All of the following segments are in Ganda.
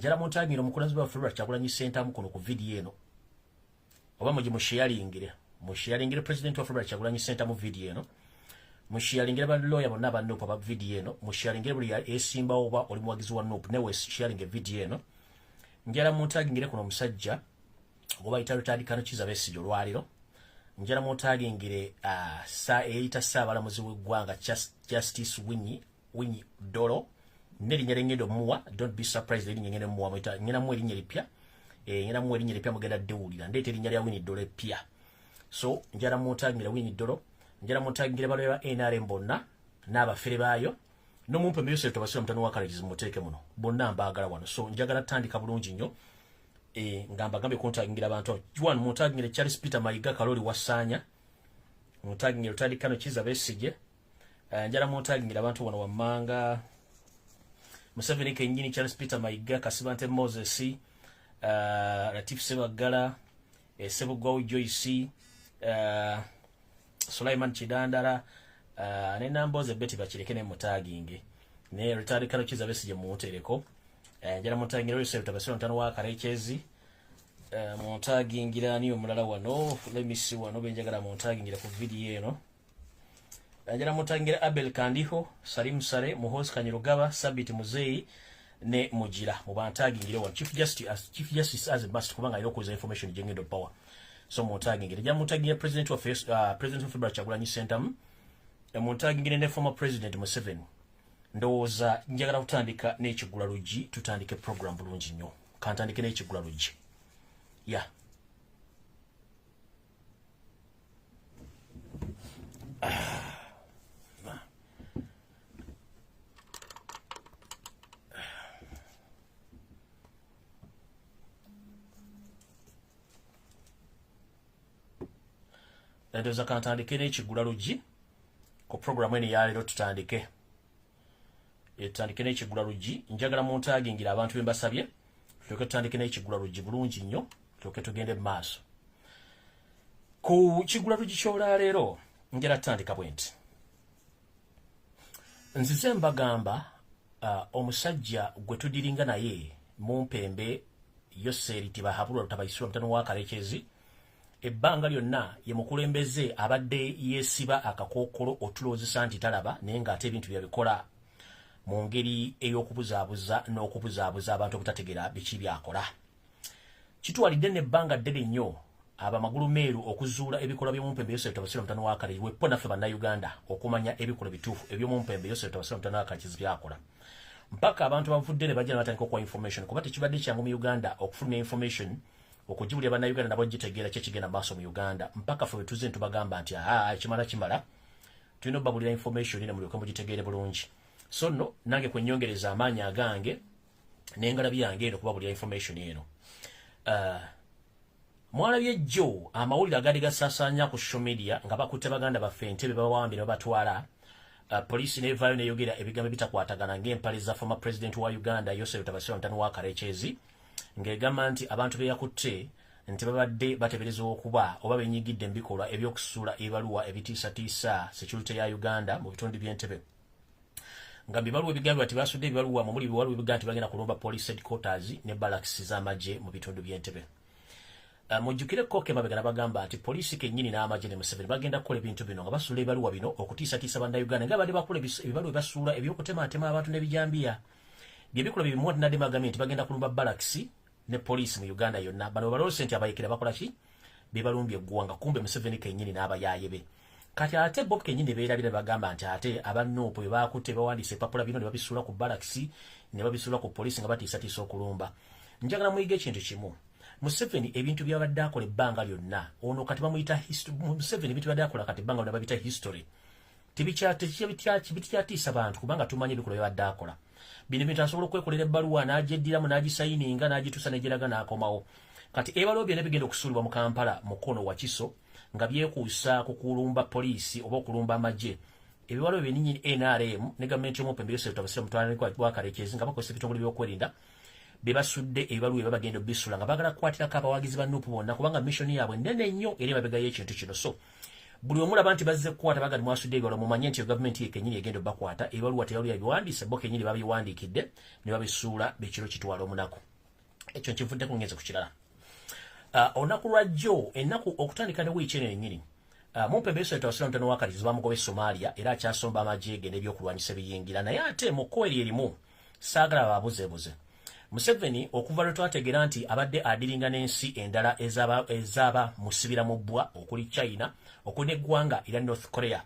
njala muntagiro mukulazibwa wa February Kyagulanyi Center mukono ku video eno oba muje musharingire president wa February Kyagulanyi Center mu video eno musharingire ba lawyer bonna ba Nope ba video eno musharingire buli esimba oba oli muwagizi wa Nope newe sharinge video eno njala muntagire kuno musajja oba itarutandikano kiza Besigye olwaliro njala muntagire sa eita sabalamuzi w'eggwanga Justice Winyi Dolo neri nyerengedo muwa don't be surprised eri nyengene muwa mwita nyina mweri nyeripya nyina mweri nyeripya mugenda deulira ndete eri nyali ya Winyi Dolo pya so njala muntagire Winyi Dolo njala muntagire balo ya NRM bonna n'abafere bayo no mumpe mbiyose tubasira mutano wakalejizi muteke muno bonna mbagala wano so njagala tandika bulungi nnyo ngamba gambe kontagingira abantu juan muntagire Charles Peter Mayiga Kaloli wasanya muntagire tandikano kiza Besigye njala muntagire abantu wano wamanga Museveni kenyini Charles Peter Mayiga Kasibante Moses Latif Sebagala Sebugwawi Joyce Sulaiman Chidandara ne namboze beti bakirekene mutaginge ne retard kalo kiza Besigye mu hoteleko njala muntagire yose tabasira ntano wa karekezi muntagingira niyo mulala wano let me see wano benjagala muntagingira ku video eno njala mutangira Abel Kandiho Salim Sare Muhozi Kanyirugaba Sabit Muzeyi ne Mujira mubantagingira wa Chief Justice as a must kubanga yokoza information jengendo power so muntagingira njala mutangira President of February Kyagulanyi Center muntagingira ne former President Museveni ndoza njagala kutandika n'ekigula lugi tutandike program bulungi nnyo kantandike n'ekigula lugi yeah ndoza kantandike n'ekigula lugi ko program ene ya lero tutandike etandike n'ekigula lugi njagala muntagingira abantu bembasabye tuloke tutandike n'ekigula lugi bulungi nnyo tuloke tugende maaso ku kigula lugi kyola lero njala tutandika bwenti nzize mbagamba omusajja gwe tudiringa naye mumpembe Yoseri tibahabulwa tabayisura mtano wa karekezi ebbanga lyonna ye mukulembeze abadde yesiba akakokolo otulozisa nti talaba naye ng'ate ebintu byabikola mu ngeri ey'okubuzaabuza n'okubuzaabuza abantu okutategeera biki byakola kitwalidde n'ebbanga ddene nnyo abamagulu meeru okuzuula ebikola by'omumpembe Yoseri tabasira mutano wa kale wepo naffe bannayuganda okumanya ebikola bituufu eby'omumpembe Yoseri tabasira mutano wa kale byakola mpaka abantu bavudde ne bajja batandika okuwa information kuba tekibadde kyangu mu Uganda okufuna information okujibulya bannayuganda nabo gitegeera kye kigenda maaso mu Uganda mpaka ffe tuze ntubagamba nti kimala tulina obbabulira information ne mulyoke mugitegeere bulungi so no nange kwenyongereza amaanyi agange n'engalabi yange eno okubabulira information eno mwalabye jjo amawulire agali gasaasaanya ku social media nga bakutte baganda baffe Entebbe bawambi ne batwala police nevaayo neyogera ebigambo bitakwatagana ng'empale za former president wa Uganda Yoseri Tabasira mutano wa Karekezi ng'egamba nti abantu be yakutte nti babadde batebereza okuba oba benyigidde embikolwa ebyokusuula ebibaluwa ebitiisatiisa security ya Uganda mu bitundu by'Entebbe nga bibaluwa ebigambibwa nti basudde ebibaluwa mu muli bibaluwa ebigamba nti bagenda kulumba police headquarters ne barracks z'amagye mu bitundu by'Entebbe mujjukire koke mabegana bagamba nti polisi kennyini n'amagye ne Museveni bagenda kukola ebintu bino nga basuula ebibaluwa bino okutiisatiisa bannayuganda nga badde bakola ebibaluwa ebasuula ebyokutemaatema abantu n'ebijambiya byebikola bibimu nadde bagambye nti bagenda kulumba barracks ne polisi mu Uganda yonna bano balose nti abayekera bakola ki bebalumbye eggwanga kumbe Museveni kennyini n'abayaaye be kati ate Bob kennyini beerabira bagamba nti ate abanoopo bwe baakutte bawandiisa epapula bino ne babisuula ku barracks ne babisuula ku polisi nga batiisatiisa okulumba njagala muyiga ekintu kimu Museveni ebintu byabadde akola ebbanga lyonna ono kati bamuyita Museveni ebintu byabadde akola kati ebbanga lyonna babiyita history tebikyatiisa bantu kubanga tumanyi ebikola byabadde akola bino bintu asobola okwekolera ebbaluwa n'agyeddiramu n'agisayininga n'agituusa n'egyeraga n'akomawo kati ebalo byonna bigenda okusuulibwa mu Kampala mu Kono Wakiso nga byekuusa ku kulumba polisi oba okulumba amagye ebibalo byennyini NRM ne gavumenti y'omumpembe Yoseri Tabasira mutwala wa Karekezi nga bakozesa ebitongole by'okwerinda bebasudde ebibaluwa babagenda obisula nga bagala kukwatirako abawagizi ba Nuupu bonna kubanga mission yaabwe nnene nnyo eri emabega y'ekintu kino so buli omulaba nti bazze kukwata bagali mwasudde ebibaluwa mumanye nti gavumenti yekennyini egenda obbakwata ebibaluwa tebaluya biwandiise bo kennyini babiwandiikidde ne babisuula bekiro kitwala omunaku ekyo nkivudde ku ngenze ku kirala. Olunaku lwa jjo ennaku okutandika ne wiiki eno yennyini Endobesu etawasira omutano w'akalizo bamugoba e Somalia era akyasomba amagye ge n'ebyokulwanyisa ebiyingira naye ate mu kkubo erimu saagala babuzeebuze. Museveni okuva lwe twategeera nti abadde adiringa n'ensi endala ezaaba musibira mu bbwa okuli China okuli n'eggwanga era North Korea.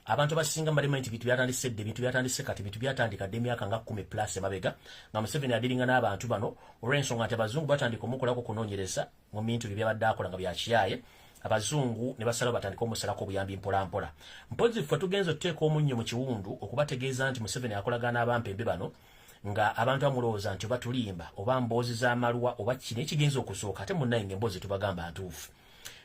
Abantu basinga mbalimu nti bintu byatandise dde bintu byatandise kati bintu byatandika dde emyaka nga 10 plus emabega nga Museveni adiringa n'abantu bano olw'ensonga nti abazungu batandika omukolako kunoonyereza mu bintu bye byabadde akola nga bya kiyaye. Abazungu ne basalawo batandika omusalako obuyambi mpola mpola. Mpozi ffe tugenza otuteeka omunnyo mu kiwundu okubategeeza nti Museveni akolagana n'abampembe bano nga abantu bamulowooza nti oba tulimba oba mboozi z'amalwa oba kino ekigenza okusooka ate munnaye ng'emboozi tubagamba ntuufu.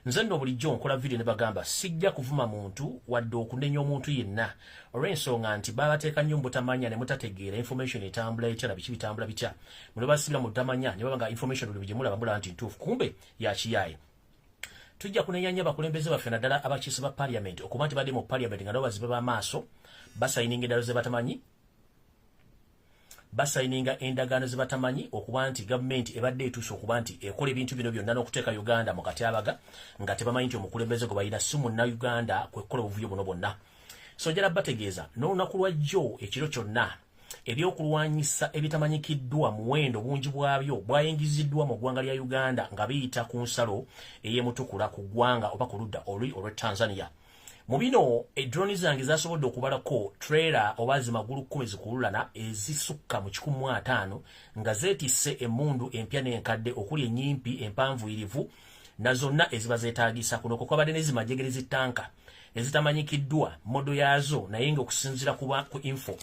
Nze nno bulijjo nkola video ne bagamba sijja kuvuma muntu wadde okunenya omuntu yenna olw'ensonga nti babateeka nnyo mubutamanya ne mutategeera information etambula etya na biki bitambula bitya. Muno basibira mu butamanya ne baba nga information buli gye mulaba mulaba nti ntuufu kumbe ya kiyaye. Tujja kunenya nnyo abakulembeze baffe naddala abakiise ba parliament okuba nti badde mu parliament nga nabo bazibe b'amaaso basayininga endalo ze batamanyi basayininga endagaano ze batamanyi okuba nti gavumenti ebadde etuuse okuba nti ekola ebintu bino byonna n'okuteeka Uganda mu katyabaga nga tebamanyi nti omukulembeze gwe balina si munnauganda kwekola obuvuyo buno bwonna. So njala bategeeza n'olunaku lwa jjo ekiro kyonna ebyokulwanyisa ebitamanyikiddwa muwendo bungi bwabyo bwayingiziddwa mu ggwanga lya Uganda nga biyita ku nsalo ey'emutukula ku ggwanga oba ku ludda olw'e Tanzania. Mu bino edroni zange zasobodde okubalako trailer oba zimagulu 10 zikululana ezisukka mu 150 nga zeetisse emmundu empya n'enkadde okuli ennyimpi empanvuyirivu na zonna eziba zeetaagisa kuno kwabadde n'ezimajegere zitanka ezitamanyikiddwa modo yaazo naye ng'okusinziira ku info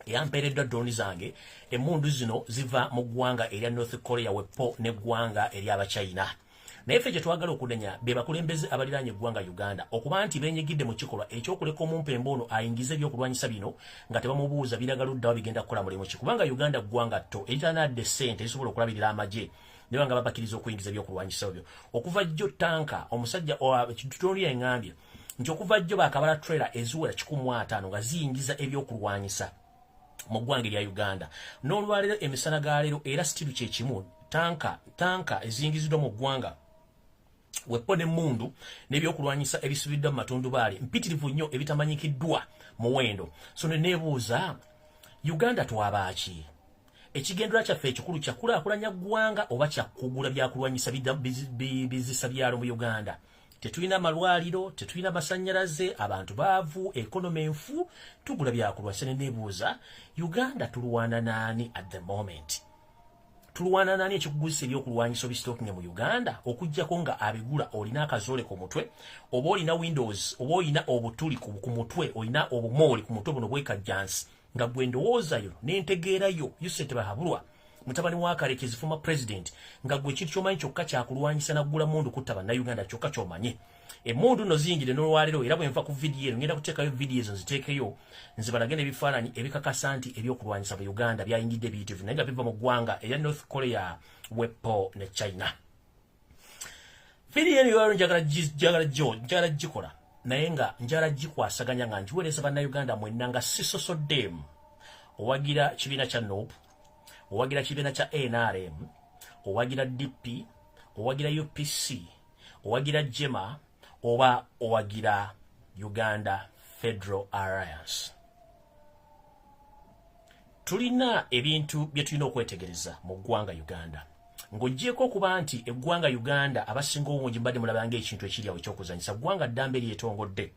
eyampeereddwa droni zange emmundu zino ziva mu ggwanga erya North Korea wepo n'eggwanga ery'Abachina. Naye ffe kye twagala okunenya be bakulembeze abaliraanye eggwanga Uganda okuba nti beenyigidde mu kikolwa ekyokuleka omumpembe ono ayingize ebyokulwanyisa bino nga tebamubuuza biraga luddawa bigenda kukola mulimu ki kubanga Uganda ggwanga tto eritanadde ssente ezisobola okulabirira amagye ne banga babakkiriza okuyingiza ebyokulwanyisa ebyo. Okuva jjo tanka omusajja tutonolya engambye nti okuva jjo baakabala trailer eziwera 150 nga ziyingiza ebyokulwanyisa mu ggwanga erya Uganda. N'olwaleero emisana ga leero era sitiru kye kimu tanka eziyingiziddwa mu ggwanga wepo n'emmundu n'ebyokulwanyisa ebisibiddwa mu matundubaali mpitirivu nnyo ebitamanyikiddwa muwendo. So ne neebuuza Uganda twabaaki ekigendera kyaffe ekikulu kyakulaakulanya ggwanga oba kyakugula byakulwanyisa bizisa byalo mu Uganda? Tetulina malwaliro, tetulina masannyalaze, abantu baavu, ekonomi enfu, tugula byakulwanyisa. Ne neebuuza Uganda tulwana naani at the moment? Tulwana nani ekikuguzisa ebyokulwanyisa obisitookinge mu Uganda okujjako nga abigula olina akazoole ku mutwe oba olina windows oba olina obutuli ku mutwe olina obumooli ku mutwe buno bwekajjansi nga gwe ndowoozayo n'entegeerayo yusete bahabulwa mutabani wa Kalekezi former president nga gwe kintu ky'omanyi kyokka kyakulwanyisa naggula mundu kutta bannayuganda kyokka ky'omanyi. Emmundu nno ziyingire n'olwaleero era bwe nva ku vidiyo eno ngenda kuteekayo vidiyo ezo nziteekeyo nzibalage n'ebifaananyi ebikakasa nti ebyokulwanyisa mu Uganda byayingidde biyitivu naye nga biva mu ggwanga erya North Korea wepo ne China. Vidiyo eno yolwaleero njagala gikola naye nga njagala gikwasaganya nga njiweereza bannayuganda mwenna nga sisosoddeemu owagira kibiina kya NOP, owagira kibiina kya NRM, owagira DP, owagira UPC, owagira JEMA oba owagira Uganda Federal Alliance. Tulina ebintu bye tulina okwetegereza mu ggwanga Uganda. Ng'oggyeko okuba nti eggwanga Uganda abasinga obungi mbadde mulabanga ekintu ekiri awo ekyokuzanyisa ggwanga ddambe lyetongodde.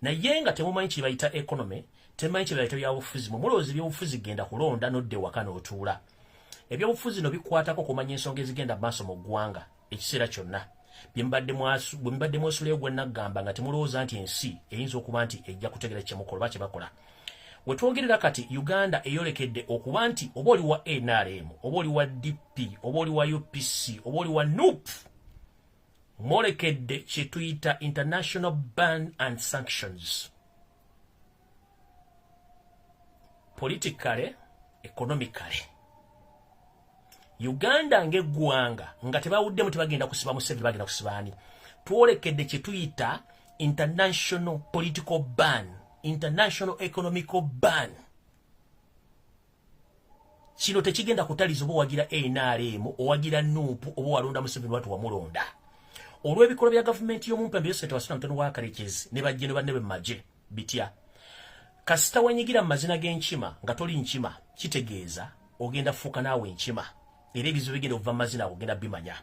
Naye nga temumanyi kye bayita economy, temumanyi kye bayita byabufuzi, mulowooza ebyobufuzi genda kulonda n'odda ewaka n'otuula. Ebyobufuzi no bikwatako kumanya ensonga ezigenda maaso mu ggwanga ekiseera kyonna. Bwe mbadde mwesulayo gwe naggamba nga temulowooza nti ensi eyinza okuba nti ejja kutegera kyemukola oba kye bakola. We twogerera kati Uganda eyolekedde okuba nti oba oli wa NRM, oba oli wa DP, oba oli wa UPC, oba oli wa NUP, mwolekedde kye tuyita international ban and sanctions. Politically, economically. Uganda ng'eggwanga nga tebawuddemu tebagenda kusiba Museveni bagenda kusibaani. Twolekedde kye tuyita international political ban, international economical ban. kino tekigenda kutaliza oba wagira NRM owagira NUP oba walonda Museveni watu wamulonda olw'ebikolwa bya gavumenti y'omumpembe Yosete Wasula Mutono wa Karekezi ne bajje ne banne b'emagye bitya kasita wanyigira mu mazina g'enkima nga toli nkima kitegeeza ogenda fuuka naawe enkima era ebizibu bigenda okuva mu mazina ago ogenda bimanya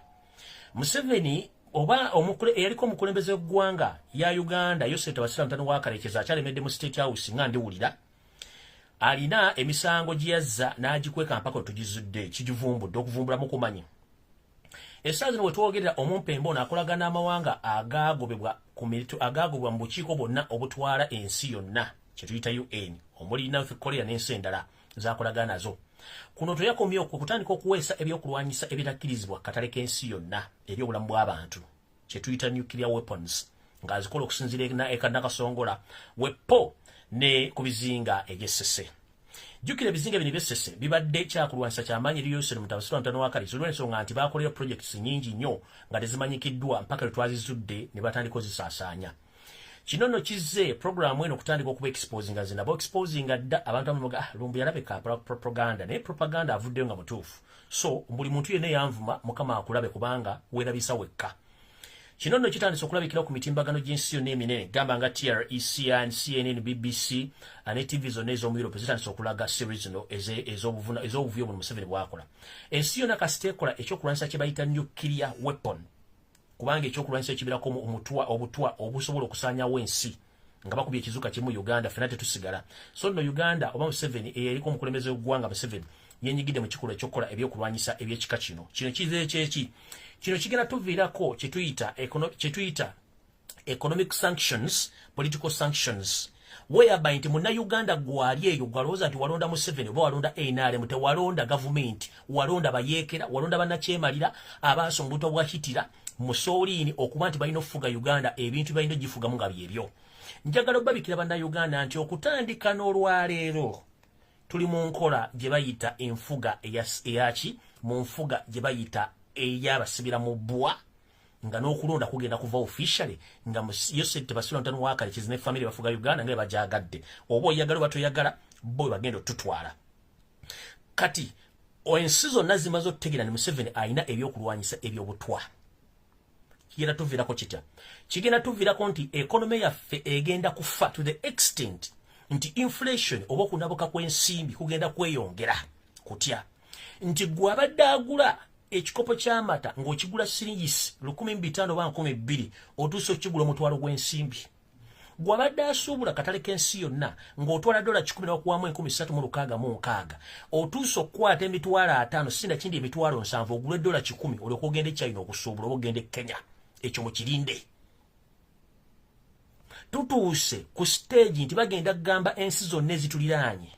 Museveni oba eyaliko omukulembeze w'eggwanga ya Uganda Yosete Wasula Mutono wa Karekezi akyalemedde mu State House nga ndiwulira alina emisango giyazza n'agikweka mpaka tugizudde kigivumbudde okuvumbula mu kumanyi essaawa zino wetwogerera omumpembe ono akolagana n'amawanga agagobebwa mu bukiiko bwonna obutwala ensi yonna kyetuyita UN omuli North Korea n'ensi endala zakolagana nazo kuno toyakomye okutandika okuweesa ebyokulwanyisa ebitakkirizibwa katale k'ensi yonna ebyobulamu bw'abantu kyetuyita nuclear weapons ng'azikola okusinziira ekanakasongola wepo ne ku bizinga egy'essese jjukira ebizinga bino eby'essese bibadde kyakulwanyisa kyamaanyi eri Yosete Mutono wa Karekezi olw'ensonga nti baakolera projects nnyingi nnyo nga tezimanyikiddwa mpaka lwe twazizudde ne batandika ozisaasaanya kino nno kizze programu eno okutandika okuba exposinga zinabo exposinga dda abantu abamuga Lumbuye alabeka propaganda naye propaganda avuddeyo nga mutuufu so buli muntu yenna yanvuma mukama akulabe kubanga weerabisa wekka kino nno kitandise okulabikira ku mitimbagano gy'ensi yonna eminene gamba nga TREC, CNN, BBC ne TV zonna ez'omu Europe zitandise okulaga series zino ez'obuvuyo buno Museveni bwakola ensi yonna kasita ekola ekyokulwanyisa kye bayita nuclear weapon kubanga ekyokulwanyisa ekibirako obutwa obusobola okusaanyawo ensi nga bakubye ekizuka kimu Uganda fena tetusigala so nno Uganda oba Museveni eyeriko omukulembeze w'eggwanga Museveni yenyigidde mu kikolwa ekyokukola ebyokulwanyisa ebyekika kino kize kyeki kino kigenda tuviirako kyetuyita economic sanctions political sanctions whereby nti munnauganda gwali eyo gwalowooza nti walonda Museveni oba walonda NRM tewalonda gavumenti walonda bayeekera walonda bannakyemalira abaaso mu buto bwahitira musooliini okuba nti balina okufuga Uganda ebintu balina ogifugamu nga byebyo njagala obbabikira bannayuganda nti okutandika n'olwaleero tuli mu nkola gye bayita enfuga eyaki mu nfuga gye bayita ey'abasibira mu bbwa nga n'okulonda kugenda kuva officially nga Yosete Wasula Mutono wa Karekezi ne family bafuga Uganda nga bajaagadde oba oyagala oba toyagala bo bagenda otutwala kati ensi zonna zimaze okutegeera ne Museveni alina ebyokulwanyisa ebyobutwa kigenda tuviirako kitya kigenda tuviirako nti economy yaffe egenda kufa to the extent nti inflation oba okunabuka kw'ensimbi kugenda kweyongera kutya nti gwe abadde agula ekikopo ky'amata ng'okigula siringisi 1,500 oba 2,000 otuusa okigula omutwalo gw'ensimbi gwe abadde asuubula katale k'ensi yonna ng'otwala $10 n'okuwamu 3,666 otuusa okukwata emitwalo 5 sinda kindi emitwalo 7 ogule $10 olyoka ogende China okusuubula oba ogende Kenya ekyo mukirinde tutuuse ku stage nti bagenda kugamba ensi zonna ezituliraanye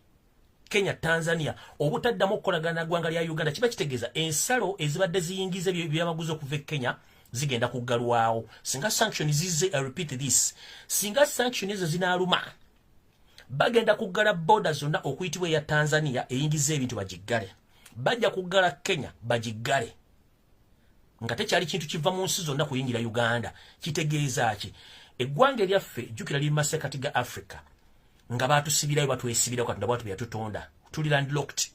Kenya, Tanzania, obutaddamu okukolagana ggwanga lya Uganda kiba kitegeeza ensalo ezibadde ziyingiza ebyamaguzi okuva e Kenya zigenda kuggalwawo singa sanction zizze I repeat this singa sanction ezo zinaaluma bagenda kuggala border zonna okuyitibwa eya Tanzania eyingiza ebintu bagiggale bajja kuggala Kenya bagiggale nga tekyali kintu kiva mu nsi zonna kuyingira Uganda kitegeeza ki eggwanga eryaffe jjukira liri masekati ga Africa nga batusibirayo batwesibirayo katonda bwatu byatutonda tuli landlocked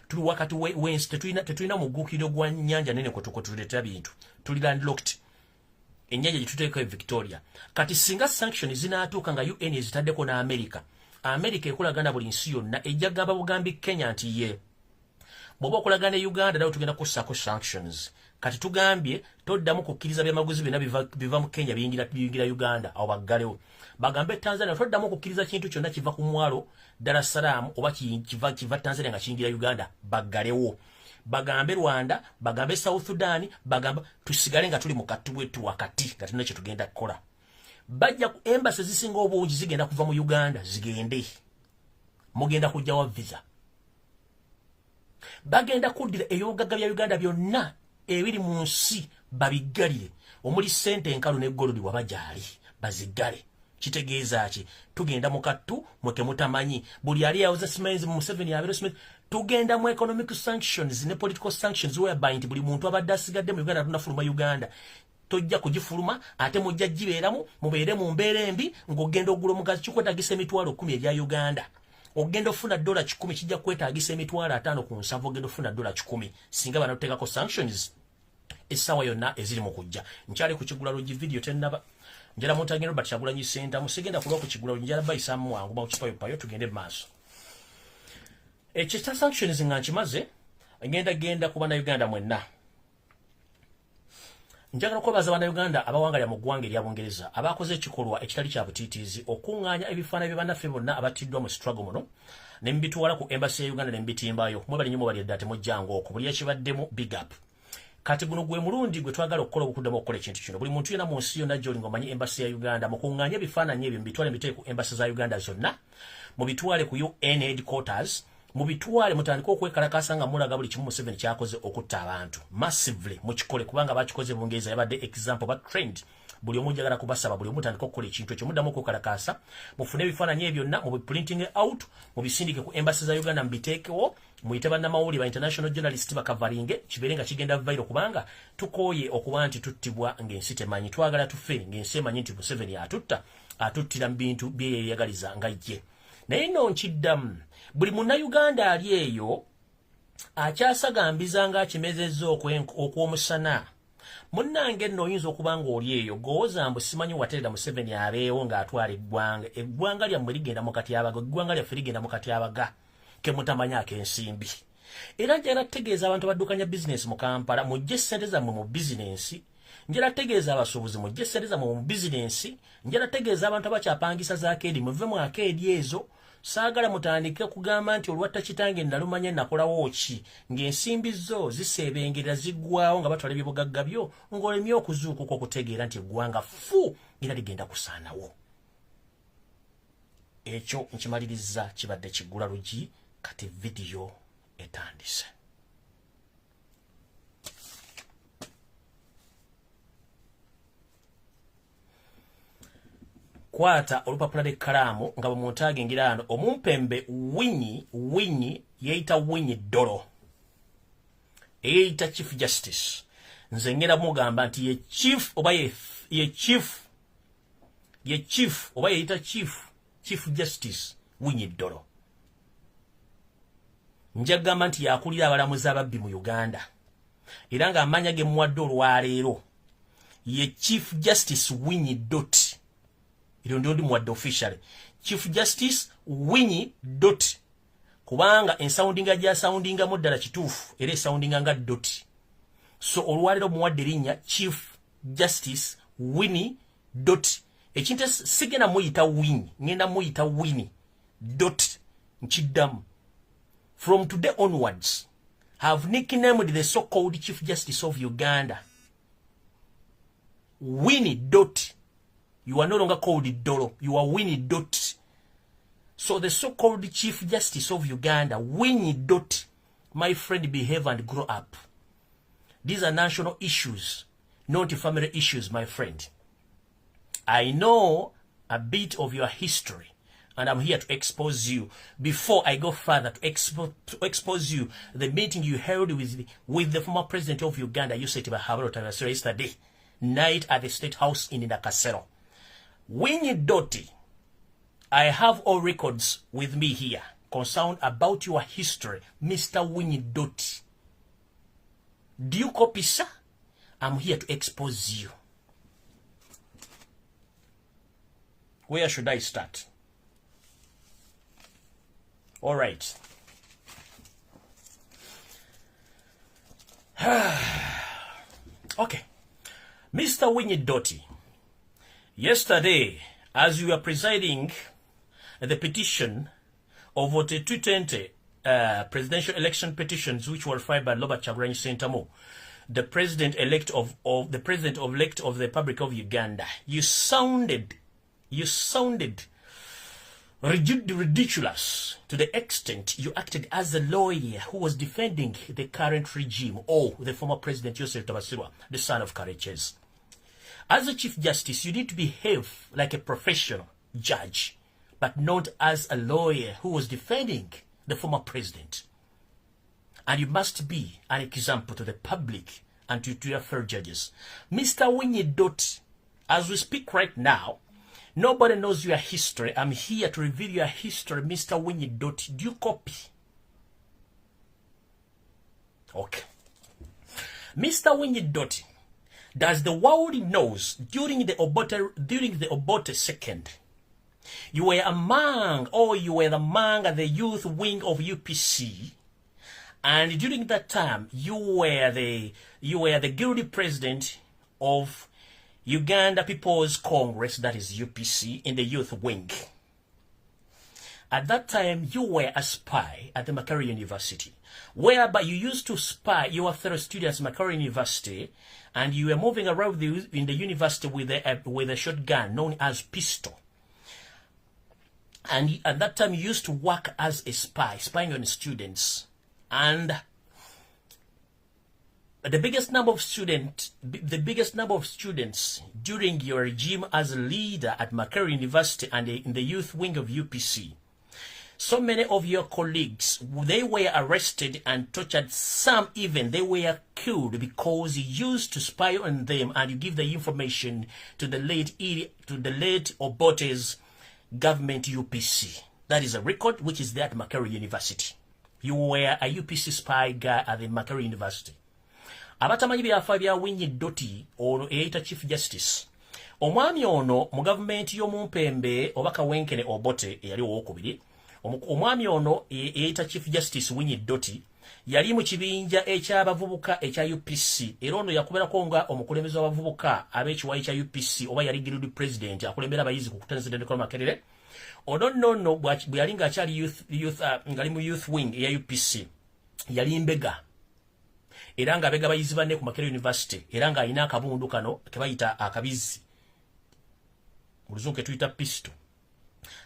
tuli wakati wensi tetulina mugukiro gwa nnyanja nene kwetuleetera bintu tuli landlocked ennyanja gyetuteeka Victoria kati singa sanction zinaatuuka nga UN ezitaddeko na America ekolagana buli nsi yonna ejja gamba bugambi Kenya nti ye bw'oba okolagana Uganda nawe tugenda kussako sanctions kati tugambye toddamu kukkiriza byamaguzi byonna biva mu Kenya biyingira Uganda awo baggalewo bagambe Tanzania toddamu kukkiriza kintu kyonna kiva ku mwalo Dar es Salaam oba kiva Tanzania nga kiyingira Uganda baggalewo bagambe Rwanda bagambe South Sudan bagamba tusigale nga tuli mu katu wetu wakati nga tulina kye tugenda kukola bajja ku embassy zisinga obungi zigenda kuva mu Uganda zigende mugenda kujjawa visa bagenda kuddira ebyobugagga bya Uganda byonna ebiri mu nsi babiggalire omuli sente enkalu ne golodi wabajaali baziggale kitegeeza ki tugenda mu kattu mutamanyi buli ali yawoza simenzi mu Museveni abero simenzi tugenda mu economic sanctions ne political sanctions whereby nti buli muntu abadde asigadde mu Uganda tunafuluma Uganda tojja kugifuluma ate mujja gibeeramu mubeere mu mbeera embi ng'ogenda ogula omugazi kikwetagisa emitwalo 10 ebya Uganda ogenda ofuna $10 kijja kwetaagisa emitwalo 5 ku nsavu ogenda ofuna $10 singa banatekako sanctions essawa yonna eziri mu kujja nkyali ku kigula logi video tennaba njala Mutangi Robert Kyagulanyi Center musigenda kulwa ku kigula logi njala bayisa mwangu ba kukipayo payo tugende maaso ekita sanctions nga nkimaze genda ku bannayuganda mwenna njagala kubaza bannayuganda abawangalya mu ggwanga erya Bungereza abakoze ekikolwa ekitali kya butiitiizi okuŋŋaanya ebifaananyi bannaffe bonna abatiddwa mu struggle muno ne mbitwala ku embassy ya Uganda ne mbitimbayo mwebali nnyo mubali edda temujjangu okwo buli ekibaddemu big up kati guno gwe mulundi gwe twagala okukola obukuddamu okukola ekintu kino buli muntu yena mu nsi yonna gy'olinga omanyi embassy ya Uganda mukuŋŋaanya ebifaananyi ebyo mbitwale mbiteeke ku embassy za Uganda zonna mubitwale ku UN headquarters mubitwale mutandika okwekalakasa nga mulaga buli kimu Museveni kyakoze okutta abantu massively mukikole kubanga bakikoze Bungereza yabadde example ba trend buli omu njagala kubasaba buli omu tandika okukola ekintu ekyo muddamu okwekalakasa mufune ebifaananyi ebyo byonna mubiprinting out mubisindike ku embassy za Uganda mbiteekewo muyite bannamawulire ba international journalist bakavalinge kibeere nga kigenda viral kubanga tukooye okuba nti tuttibwa ng'ensi temanyi twagala tufe ng'ensi emanyi nti Museveni atuttira mu bintu bye yeeyagaliza nga ye naye nno nkiddamu buli munnayuganda ali eyo akyasagambiza ng'akimezezza okw'omusana munnange nno oyinza okuba ng'oli eyo gowooza mbu simanyi waterera Museveni abeewo ng'atwala eggwanga lyammwe ligenda mu katyabaga eggwanga lyaffe ligenda mu katyabaga ke mutamanyi ak'ensimbi era njala tegeeza abantu abaddukanya bizinensi mu Kampala mujje ssente zammwe mu bizinensi njala tegeeza abasuubuzi mujje ssente zammwe mu bizinensi njala tegeeza abantu abakyapangisa za akeedi muve mu akeedi ezo saagala mutandike kugamba nti olwatta kitange nalumanya nakolawo ki ng'ensimbi zo ziseebengerera ziggwawo nga batwala ebyobugagga byo ng'olemye okuzuukuka okutegeera nti eggwanga fu era ligenda kusaanawo ekyo nkimaliriza kibadde kiggula lugi kati vidiyo etandise kwata olupapula lw'ekkalaamu nga bwe agengira ano omumpembe winyi yeeyita winyi ddolo eyeeyita chief justice nze ngenda mugamba nti ye chief oba yeeyita chief justice winyi ddolo njagamba nti yakulira abalamuzi ababbi mu Uganda era nga amanya ge muwadde olwaleero ye chief justice winyi dot ndi muwadde officially chief justice winyi dot kubanga ensoundinga gya soundingamu ddala kituufu era esoundinga nga dot so olwaleero muwadde linnya chief justice winyi dot ekintu sigenda muyita winyi ngenda muyita winyi dot nkiddamu from today onwards have nicknamed the so-called chief justice of Uganda winyi dot. You are no longer called Dolo. You are Winnie Dot. So the so-called Chief Justice of Uganda, Winnie Dot, my friend, behave and grow up. These are national issues, not family issues, my friend. I know a bit of your history, and I'm here to expose you. Before I go further, to expose you, the meeting you held with the former president of Uganda, you said to yesterday night at the State House in NAKACWA. Winnie Doty, I have all records with me here concerned about your history, Mr. Winnie Doty. Do you copy, sir? I'm here to expose you. Where should I start? All right. Okay. Mr. Winnie Doty. Yesterday, as you were presiding the petition of the 220 presidential election petitions which were filed by Robert Kyagulanyi Ssentamu, the president-elect of the Republic of Uganda, you sounded ridiculous to the extent you acted as a lawyer who was defending the current regime or the former president Joseph Tabasirwa, the son of Kareches. As a Chief Justice, you need to behave like a professional judge, but not as a lawyer who was defending the former president. And you must be an example to the public and to your fellow judges. Mr. Winnie Dot, as we speak right now, Nobody knows your history. I'm here to reveal your history, Mr. Winnie Dot. Do you copy? Okay. Mr. Winnie Dot, does the world knows during the Obote second, you were among the youth wing of UPC, and during that time you were the guilty president of Uganda People's Congress, that is UPC, in the youth wing. At that time, you were a spy at the Makerere University, whereby you used to spy your fellow students at Makerere University, and you were moving around in the university with a shotgun known as pistol. And at that time, you used to work as a spy, spying on students. And the biggest number of students during your regime as a leader at Makerere University and in the youth wing of UPC, so many of your colleagues, they were arrested and tortured. Some even, they were killed because you used to spy on them and you give the information to the late Obote's government UPC. That is a record which is there at Makerere University. You were a UPC spy guy at the Makerere University. Abatamanyi byafa bya Winnie Doti ono eyita Chief Justice. Omwami ono mu government y'omumpembe obaka Wenkwe Obote yali owokubiri. Omwami ono eyita Chief Justice Winnie Doti yali mu kibinja eky'abavubuka ekya UPC. Era ono yakuberako nga omukulembeze w'abavubuka ab'ekiwayi kya UPC oba yali guilty president akulembera abayizi ku kutanisa endekolo Makerere. Ono nno bwe yali ng'akyali ngali mu youth wing eya UPC yali mbega. Era nga abega bayizi banne ku Makerere University, era nga alina akabundu kano ke bayita akabizi. Mu luzungu ke tuyita pistol.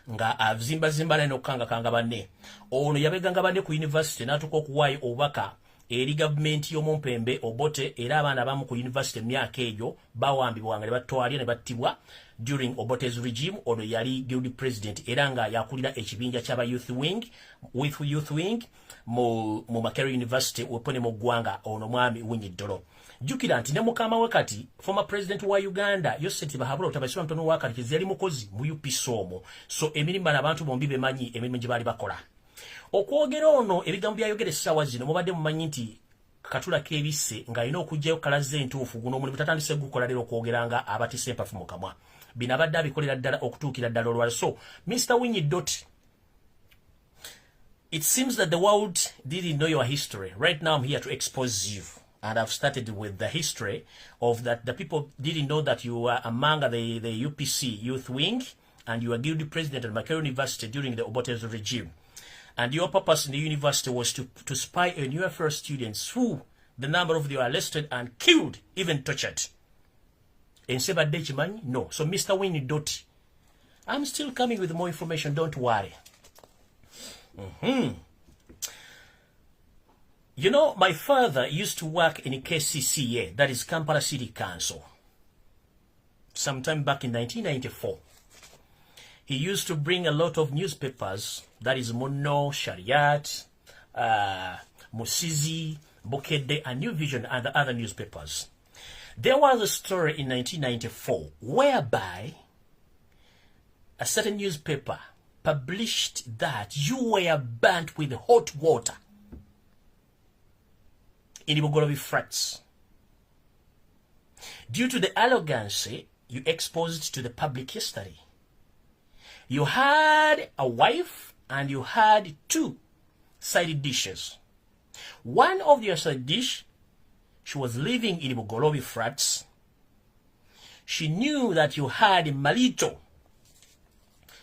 Nga azimba n'okukanga banne. Ono yabeganga banne ku university n'atuuka okuwaayo obubaka eri gavumenti y'omumpembe Obote, era abaana abamu ku university emyaka egyo bawambibwa nga ne batwalya ne battibwa during Obote's regime. Ono yali guilty president era nga yakulira ekibinja ky'aba youth wing mu Makerere University wepone mu ggwanga ono mwami Winnie Dolo. Jukira nti ne mukama we kati former president wa Uganda Yoseti Bahabula otabasibwa mtono wakati kizali mukozi mu UPC omwo. So emirimu abantu bombi bemanyi emirimu gye bali bakola. Okwogera ono ebigambo byayogera essaawa zino mubadde mumanyi nti katula kebise nga alina okugyayo kalaze entuufu guno omulimu tatandise gukola leero okwogeranga abatise empafu mu kamwa. Bino abadde abikolera ddala okutuukira ddala olwala. So Mr. Winnie Dot, it seems that the world didn't know your history. Right now I'm here to expose you. And I've started with the history of that. The people didn't know that you were among the UPC youth wing and you were guilty president at Makerere University during the Obote's regime. And your purpose in the university was to spy on your fellow students who the number of them were arrested and killed, even tortured. In Sebade Chimanyi? No. So Mr. Winnie Dot, I'm still coming with more information, don't worry. You know, my father used to work in KCCA, that is Kampala City Council, sometime back in 1994. He used to bring a lot of newspapers, that is Mono, Shariat, Musizi, Bokede, and New Vision, and the other newspapers. There was a story in 1994 whereby a certain newspaper published that you were burnt with hot water in the Bogolobi flats. Due to the arrogance you exposed to the public yesterday. You had a wife and you had 2 side dishes. One of your side dish, she was living in Bogolobi flats. She knew that you had Malito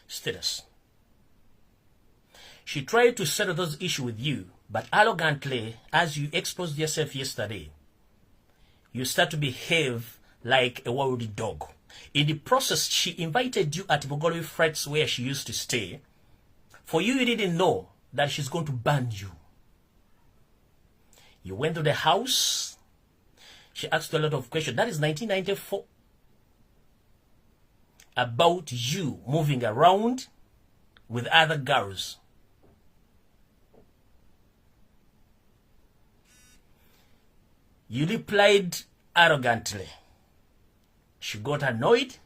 status. She tried to settle those issues with you, but arrogantly, as you exposed yourself yesterday, you start to behave like a wild dog. In the process, she invited you at Bogolobi flats where she used to stay. For you didn't know that she's going to burn you. You went to the house. She asked you a lot of questions. That is 1994. About you moving around with other girls. You replied arrogantly. She got annoyed.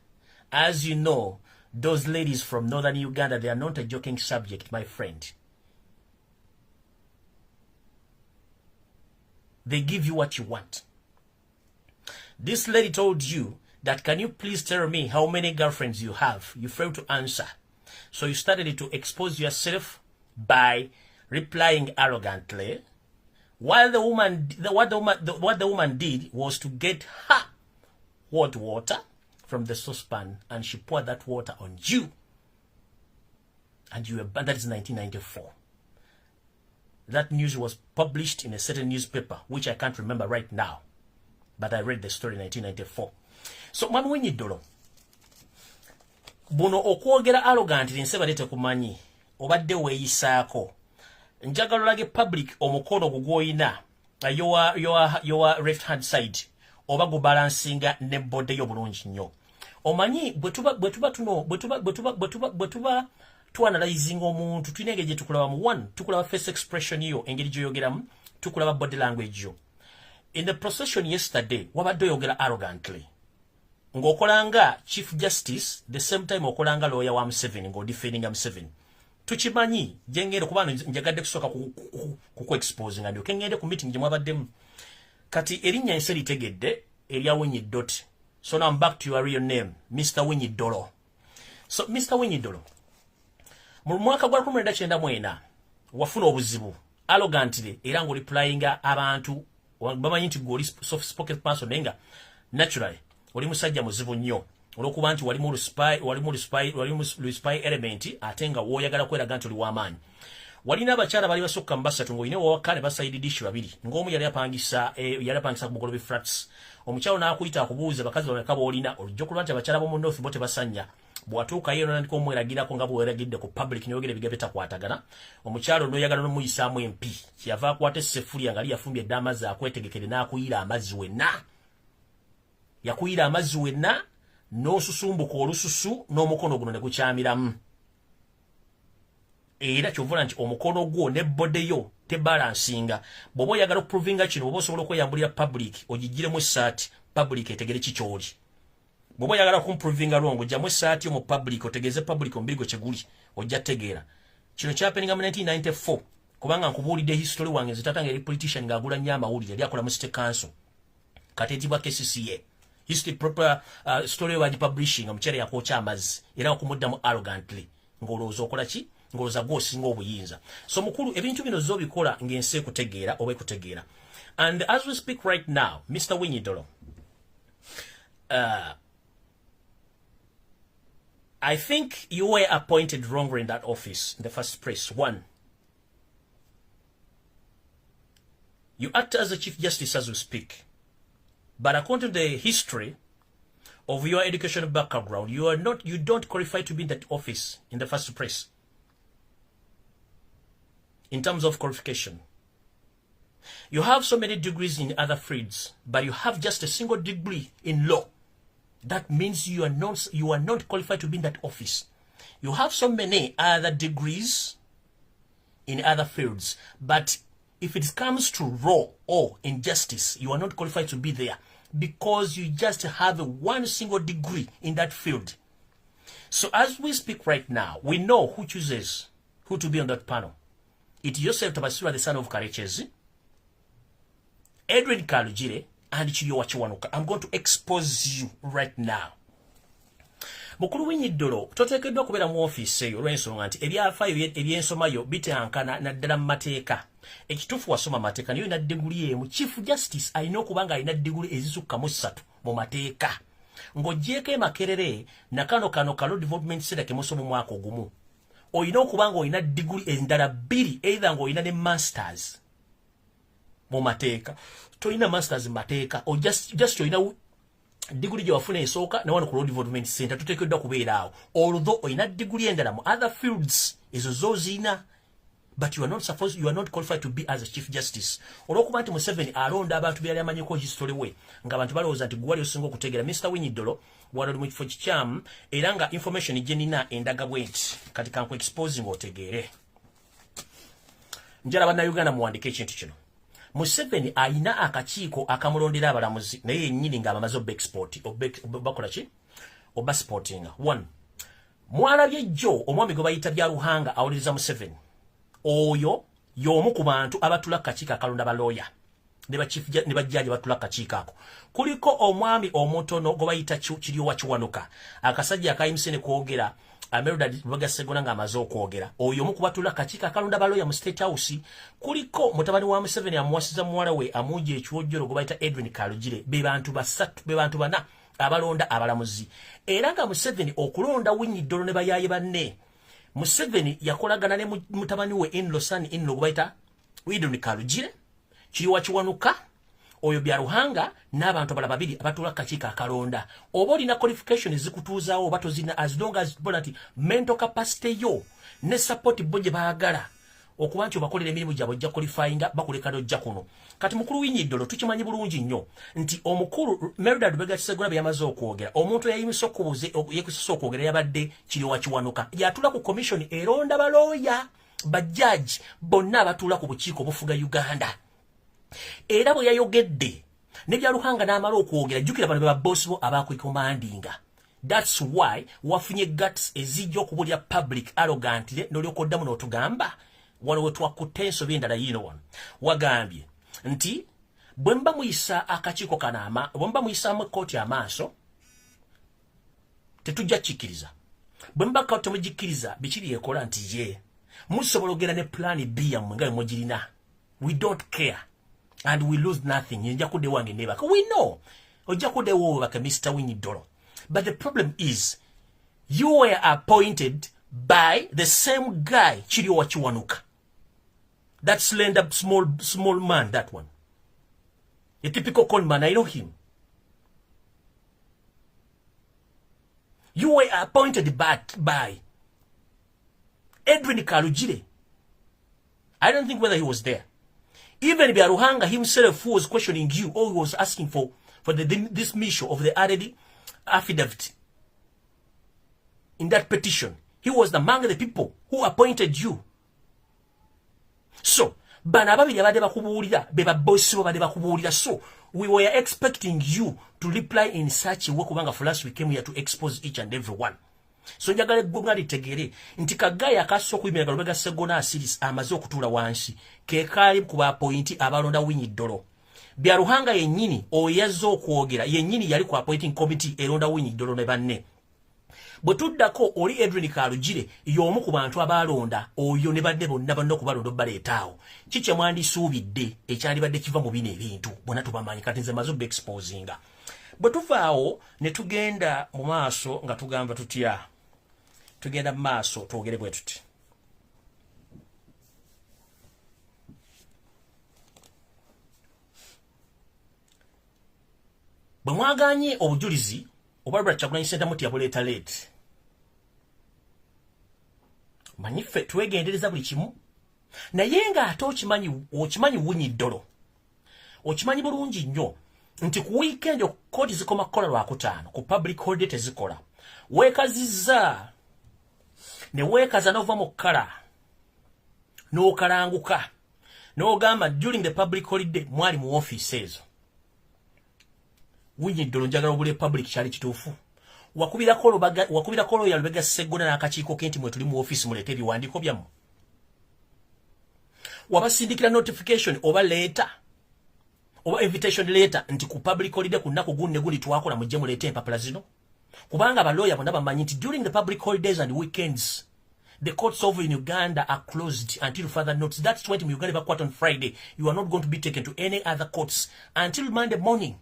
As you know, Those ladies from northern Uganda, they are not a joking subject, my friend. They give you what you want. This lady told you that, can you please tell me how many girlfriends you have? You failed to answer. So you started to expose yourself by replying arrogantly. While the woman, what the woman did was to get her hot water from the saucepan, and she poured that water on you. And you were banned. That is 1994. That news was published in a certain newspaper, which I can't remember right now. But I read the story in 1994. So, Mami Wenyidolo, buno okwogera arrogantly nseba lete kumanyi, obadde weeyisaako. Njagala olage public omukono gugwoyina, your left hand side, oba gubalansinga ne bode yo bulungi nnyo. Omanyi bwetuba tuanalyzing omuntu tulina engeri gye tukulabamu. One, tukulaba face expression yo, engeri gy'oyogeramu, tukulaba body language yo. In the procession yesterday, wabadde oyogera arrogantly. Ng'okolanga Chief Justice, the same time okolanga lawyer wa Museveni, ng'odefending Museveni. Tuchimanyi, jengere kubano njagadde kusooka kuku-expose nga ndyoke ngende ku meeting gye mwabaddemu. Kati erinnya ensi litegedde erya Wenyidolo. So now I'm back to your real name, Mr. Wenyidolo. So, Mr. Wenyidolo, mu mwaka gwa 1994 wafuna obuzibu arrogantly era ng'oliplyinga abantu bamanyi nti gwe oli soft spoken person naye nga naturally oli musajja muzibu nnyo olw'okuba nti walimu spy element ate nga w'oyagala kweraga nti oli w'amaanyi. Walina abakyala bali basukka mu basatu ng'olina owawakane basaididishi babiri ng'omu yali apangisa ku Mugolobe flats. Omukyalo n'akuyita akubuuza bakazi bameka b'olina olujja kulwa nti abakyala b'omu North bo tebasannya. Bw'atuuka ye n'andika omweragirako nga bw'weragidde ku public n'oyogera ebigambo bitakwatagana. Omukyalo n'oyagala n'omuyisaamu empi kyeyava akwata esseffuliya nga liyafumbye edda amazzi akwetegekere n'akuyira amazzi wenna. Yakuyira amazzi wenna n'osusumbuka olususu n'omukono guno ne gukyamiramu. Era kyovula nti omukono gwo ne bode yo tebalansinga. Bw'oba oyagala okuprovinga kino oba osobola okweyambulira public ogigiremu essaati public etegere kikyoli. Bw'oba oyagala kumprovinga lwongo ojjamu essaati yo mu public otegeeze public omubiri gwe kyeguli ojja tegeera. Kino kyapeninga mu 1994 kubanga nkubuulidde history wange nze taata ng'eri politician ng'agula nnyo amawulire yali akola mu City Council kati etibwa KCCA. History proper story wa publishing omukyala yakwokya amazzi era okumuddamu arrogantly ng'olowooza okola ki ng'olowooza gw'osinga obuyinza. So mukulu ebintu bino z'obikola ng'ensi ekutegeera oba ekutegeera. And as we speak right now, Mr. Wenyidolo, I think you were appointed wrongly in that office in the first place. One, you act as a Chief Justice as we speak. But according to the history of your educational background, you don't qualify to be in that office in the first place. In terms of qualification, you have so many degrees in other fields, but you have just a single degree in law. That means you are not qualified to be in that office. You have so many other degrees in other fields, but if it comes to law or injustice, you are not qualified to be there because you just have one single degree in that field. So as we speak right now, we know who chooses who to be on that panel. It's Joseph Tabasura, the son of Karechezi, Edwin Kalujire, and Chiyo Wachiwanuka. I'm going to expose you right now. Mukulu Wenyidolo, toteekeddwa kubeera mu office eyo olw'ensonga nti ebyafaayo eby'ensomayo bitenkana naddala mu mateeka. Ekituufu wasoma mateeka niyo ina diguli emu. Chief Justice alina okuba nga alina diguli ezisukka mu 3 mu mateeka. Ng'oggyeko emakerere na kano ka Law Development Center ke musoma mu mwaka ogumu. Olina okuba nga olina diguli endala 2, either ng'olina ne masters mu mateeka. Tolina masters mu mateeka, o just olina diguli gye wafuna esooka ne wano ku Law Development Center tuteekeddwa kubeera awo. Although olina diguli endala mu other fields ezo zozina, but you are not qualified to be as a Chief Justice. Olw'okuba nti Museveni alonda abantu byali amanyiko history we nga abantu balowooza nti gwali osinga okutegeera. Mr. Wenyidolo wali mu kifo kikyamu era nga information gye nina endaga bwenti kati kanku exposing otegeere. Njala bannayuganda muwandike ekintu kino. Museveni ayina akakiiko akamulondera abalamuzi naye yennyini nga bamaze obexport bakola ki oba sporting. One, Mwalabye jjo omwami gwe bayita Byaruhanga awuliriza Museveni. Oyo y'omu ku bantu abatula kakiiko akalonda balooya ne bajjaji batula kakiiko ako. Kuliko omwami omutono gwe bayita Kiryowa Kiwanuka, akasajja akayimise ne kwogera Amerudad Bagasegona ng'amaze okwogera. Oyo omu ku batula kakiiko akalonda balooya mu State House. Kuliko mutabani wa Museveni amuwasiza muwala we amuja ekiwojjolo gwe bayita Edwin Kalugire. Be bantu bana abalonda abalamuzi. Era nga Museveni okulonda Winnie Dolo ne bayaye banne. Museveni yakolagana ne mutabani we Inlosani Inlo gwaita Edwin Kalugire, Kiryowa Kiwanuka, oyo Byaruhanga n'abantu abalala babiri abatula kakiiko akalonda. Oba olina qualification zikutuuzaawo oba tozina, as long as bonati mental capacity yo ne support bo gye baagala okuba nti obakolera emirimu gyabwe ojja qualifyinga bakuleka n'ojja kuno. Kati mukulu Winnie Dolo tukimanyi bulungi nnyo nti omukulu Merodad Begasegona bye yamaze okwogera, omuntu eyayimise yekusisa okwogera yabadde Kiryowa Kiwanuka. Yatula ku commission eronda balooya bajjaji bonna abatula ku bukiiko bufuga Uganda. Era bwe yayogedde ne Byaruhanga n'amala okwogera, jjukira bano be babbosi bo abaakwikommandinga. That's why wafunye guts ezijja okubulya public arrogantly n'olyokoddamu n'otugamba wano we twakutte ensobi endala yino wano. Wagambye nti bwe mba muyisa akakiiko kanama, bwe mba muyisaamu kkooti amaaso tetujja kikkiriza. Bwe mba kkooti temugikkiriza bikiri ekola nti ye musobola ogenda ne plan B yammwe nga bwe mugirina. We don't care and we lose nothing. Nja kudde wange nebaka. We know ojja kudde wo baka Mr. Winnie Dolo. But the problem is you were appointed by the same guy Kiryowa Kiwanuka. That slender small man, that one. A typical con man, I know him. You were appointed by Edwin Kalugire. I don't think whether he was there. Even Byaruhanga himself, who was questioning you, or he was asking for this mission of the added affidavit in that petition, he was among the people who appointed you. So, bana babiri abadde bakubuulira be babbosi bo badde bakubuulira. So, we were expecting you to reply in such a way kubanga for last we came here to expose each and every one. So njagala eggwanga litegere nti Kagaya akaso okuyimira Kalubega Segona asiris amaze okutuula wansi ke kaali ku bappointi abalonda Winnie Dolo. Byaruhanga yennyini oyazza okwogera yennyini yali ku appointing committee eronda Winnie Dolo ne banne. Bwe tuddako oli Edwin Kalugire y'omu ku bantu abalonda oyo ne badde bonna banno okubalonda obbaleetaawo. Kiki mwandisuubidde ekyandibadde kiva mu bino ebintu bonna tubamanyi kati nze maze obba-exposinga. Bwe tuvaawo ne tugenda mu maaso nga tugamba tutya, tugenda mu maaso twogere bwe tuti. Bwe mwaganye obujulizi Obarbara Kyagulanyi Ssentamutti yabuleeta leeti. Manyife twegendereza buli kimu. Naye ng'ate okimanyi Winnie Dolo. Okimanyi bulungi nnyo nti ku weekend kkooti zikoma kukola Lwakutaano, ku public holiday tezikola. Weekazizza ne weekaza n'ova mu kkala n'okalanguka n'ogamba during the public holiday mwali mu office ezo. Winnie Dolo njagala obule public kyali kituufu. Wakubirako looya Lubega Segona n'akakiiko ke nti mwe tuli mu office muleete ebiwandiiko byammwe. Wabasindikira notification oba letter oba invitation letter nti ku public holiday ku nnaku guno ne guno twakola mujje muleete empapula zino. Kubanga abalooya bonna bamanyi nti during the public holidays and weekends the courts over in Uganda are closed until further notice. That's when Uganda evacuate on Friday. You are not going to be taken to any other courts until Monday morning.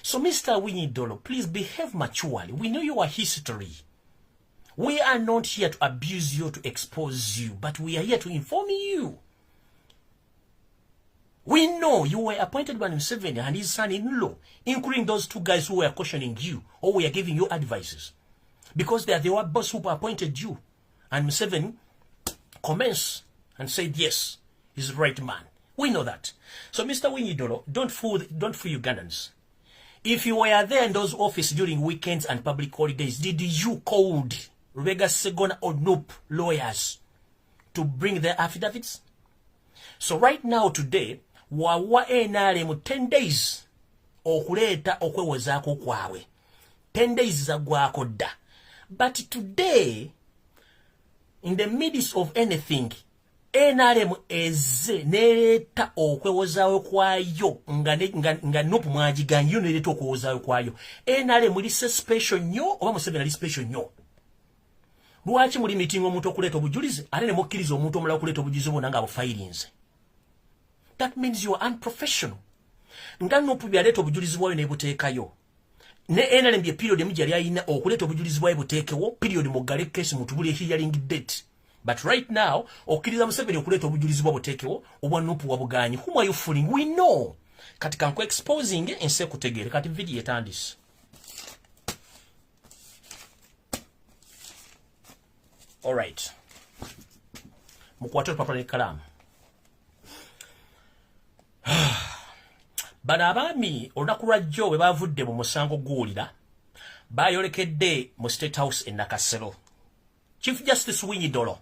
So Mr. Winnie Dolo, please behave maturely. We know your history. We are not here to abuse you, to expose you, but we are here to inform you. We know you were appointed by Museveni and his son-in-law, including those two guys who were questioning you or were giving you advices. Because they are the boss who appointed you. And Museveni commenced and said, yes, he's the right man. We know that. So Mr. Winnie Dolo, don't fool Ugandans. If you were there in those offices during weekends and public holidays, did you call Lubega Segona or Nope lawyers to bring their affidavits? So right now, today, wawa NRM 10 days okuleta okwewozaako kwawe. 10 days zagwako dda. But today, in the midst of anything, NRM eze nereta okwewozaawo kwayo nga nopu mwagiganyo nereta okwewozaawo kwayo. NRM lise special nnyo oba Museveni ali special nnyo. Lwaki muli meeting omuntu okuleeta obujulizi ate ne mukkiriza omuntu omulala okuleeta obujulizi bwonna nga bufayirinze? That means you are unprofessional. Nga nopu byaleeta obujulizi bwayo nebuteekayo. Ne NRM bye period emu gyali alina okuleeta obujulizi bwayo buteekewo period muggale case mutubule hearing date. But right now, okiriza Museveni okuleeta obujulizi bwa buteekewo obwa nopu wabuganyi. Whom are you fooling? We know. Kati kanko exposing ense kutegere kati video etandise. All right. Mukwate olupapula n'ekkalaamu. Bano abaami olunaku lwajjo bwe bavudde mu musango gw'owulira baayolekedde mu State House e Nakasero. Chief Justice Winyidolo.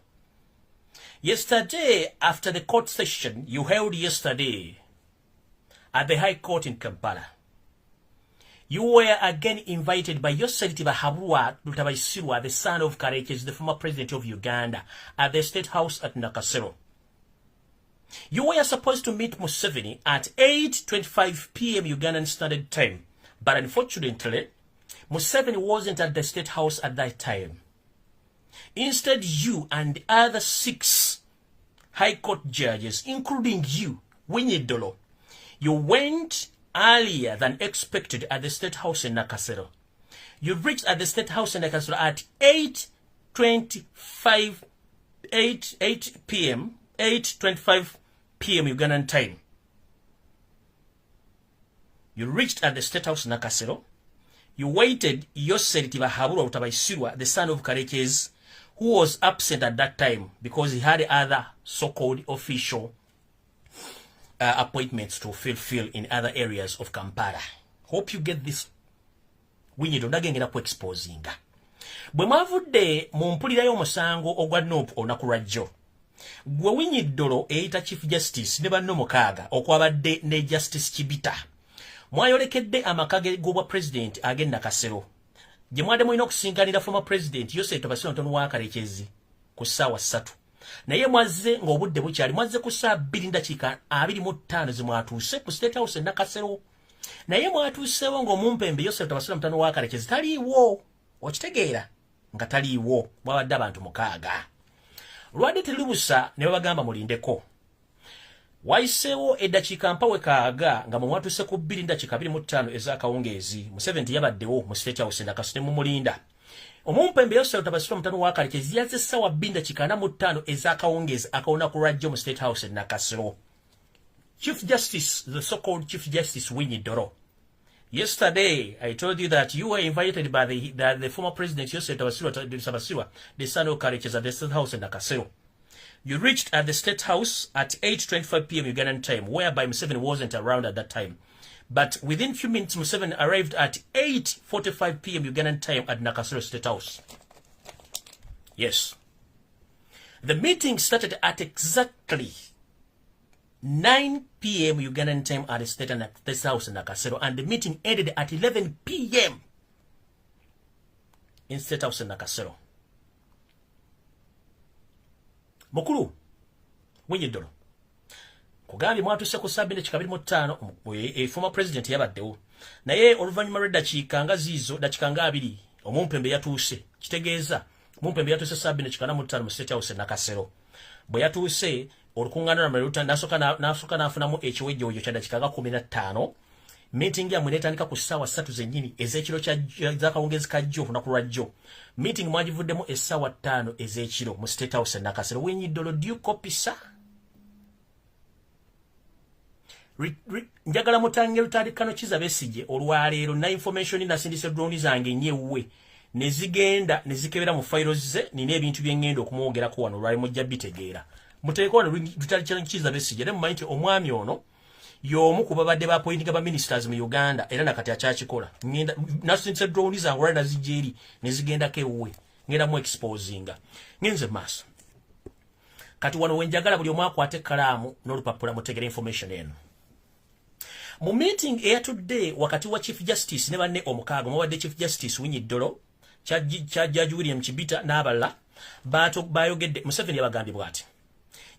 Yesterday, after the court session you held yesterday at the High Court in Kampala, you were again invited by Yoseri Tibahabwa Lutabaisirwa, the son of Karekezi, the former president of Uganda, at the State House at Nakasero. You were supposed to meet Museveni at 8:25 p.m. Ugandan Standard Time, but unfortunately, Museveni wasn't at the State House at that time. Instead, you and the other 6 High Court judges, including you, Winyidolo, you went earlier than expected at the State House in Nakasero. You reached at the State House in Nakasero at 8:25 p.m. Ugandan time. You reached at the State House in Nakasero. You waited Yoseri Tibahabwa Lutabaisirwa, the son of Karekezi, who was absent at that time because he had other so-called official appointments to fulfill in other areas of Kampala. Hope you get this. Winyido ndagengera ku exposinga. Bwe mwavudde mu mpulira y'omusango ogwa nopu olunaku lwajjo, gwe Winyidolo eyita Chief Justice ne banno mukaaga okwabadde ne Justice Kibita mwayolekedde amakage g'obwa president ag'e Nakasero gye mwadde mulina okusinkanira former president Yoseri Tibahabwa Ntono wa Karekezi ku ssaawa 3. Naye mwazze ng'obudde bukyali, mwazze ku ssaawa 2:25 ze mwatuuse ku State House e Nakasero. Naye mwatuusewo ng'omumpembe Yoseri Tibahabwa Ntono wa Karekezi taliiwo. Okitegeera nga taliiwo, mwabadde abantu mukaaga. Lwadde terubusa ne babagamba mulindeko. Waisewo eddakiika mpawe kaaga nga mwatuuse ku 2:25 ez'akawungeezi. Museveni yabaddewo mu State House e Nakasero mu mulinda. Omumpembe Yoseri Tibahabwa Ntono wa Karekezi yazze ssaawa 2:45 ez'akawungeezi akawunaku lwajjo mu State House e Nakasero. Chief Justice, the so-called Chief Justice Winyidolo. Yesterday, I told you that you were invited by the former president Yoseri Tibahabwa, the son of Karekezi, at the State House in Nakasero. You reached at the State House at 8:25 p.m. Ugandan time, whereby Museveni wasn't around at that time. But within few minutes, Museveni arrived at 8:45 p.m. Ugandan time at Nakasero State House. Yes. The meeting started at exactly 9 p.m. Ugandan time at the State House in Nakasero, and the meeting ended at 11 p.m. in State House in Nakasero. Mukulu Winyidolo kugambye mwatuuse ku 2:25 former president yabaddewo, naye oluvannyuma lw'eddakiika nga ziizo dakiika nga 2 omumpembe yatuuse. Kitegeeza omumpembe yatuuse 2:25 mu State House e Nakasero. Bwe yatuuse olukuŋŋaana lwammwe n'asooka n'afunamu ekiwejjoojo kya dakiika nga 15. Meeting yammwe n'etandika ku ssaawa 3 zennyini ez'ekiro z'akawungeezi ka jjo olunaku lwajjo. Meeting mwagivuddemu essaawa 5 ez'ekiro mu State House e Nakasero. Winyidolo, do you copy, sir? Njagala mutange lutandikano Kizza Besigye olwaleero na information nasindise drone zange nyewwe ne zigenda ne zikebera mu files ze, nina ebintu bye ngenda okumwogerako wano lwali mujja bitegeera. Muteeko wano lutandikano Kizza Besigye ne mumanyi nti omwami ono y'omu ku babadde ba appointing ba ministers mu Uganda era nakati akyakikola. Ngenda nasindise drone zange olwali nazijja eri ne zigendako ewuwe ngenda mu exposinga. Ngenze maaso kati wano wenjagala buli omu akwate ekkalaamu n'olupapula mutegere information eno. Mu meeting eyatudde wakati wa Chief Justice ne banne omukaaga, mubadde Chief Justice Winyidolo, Judge William Kibita n'abalala, bayogedde Museveni yabagambye bwati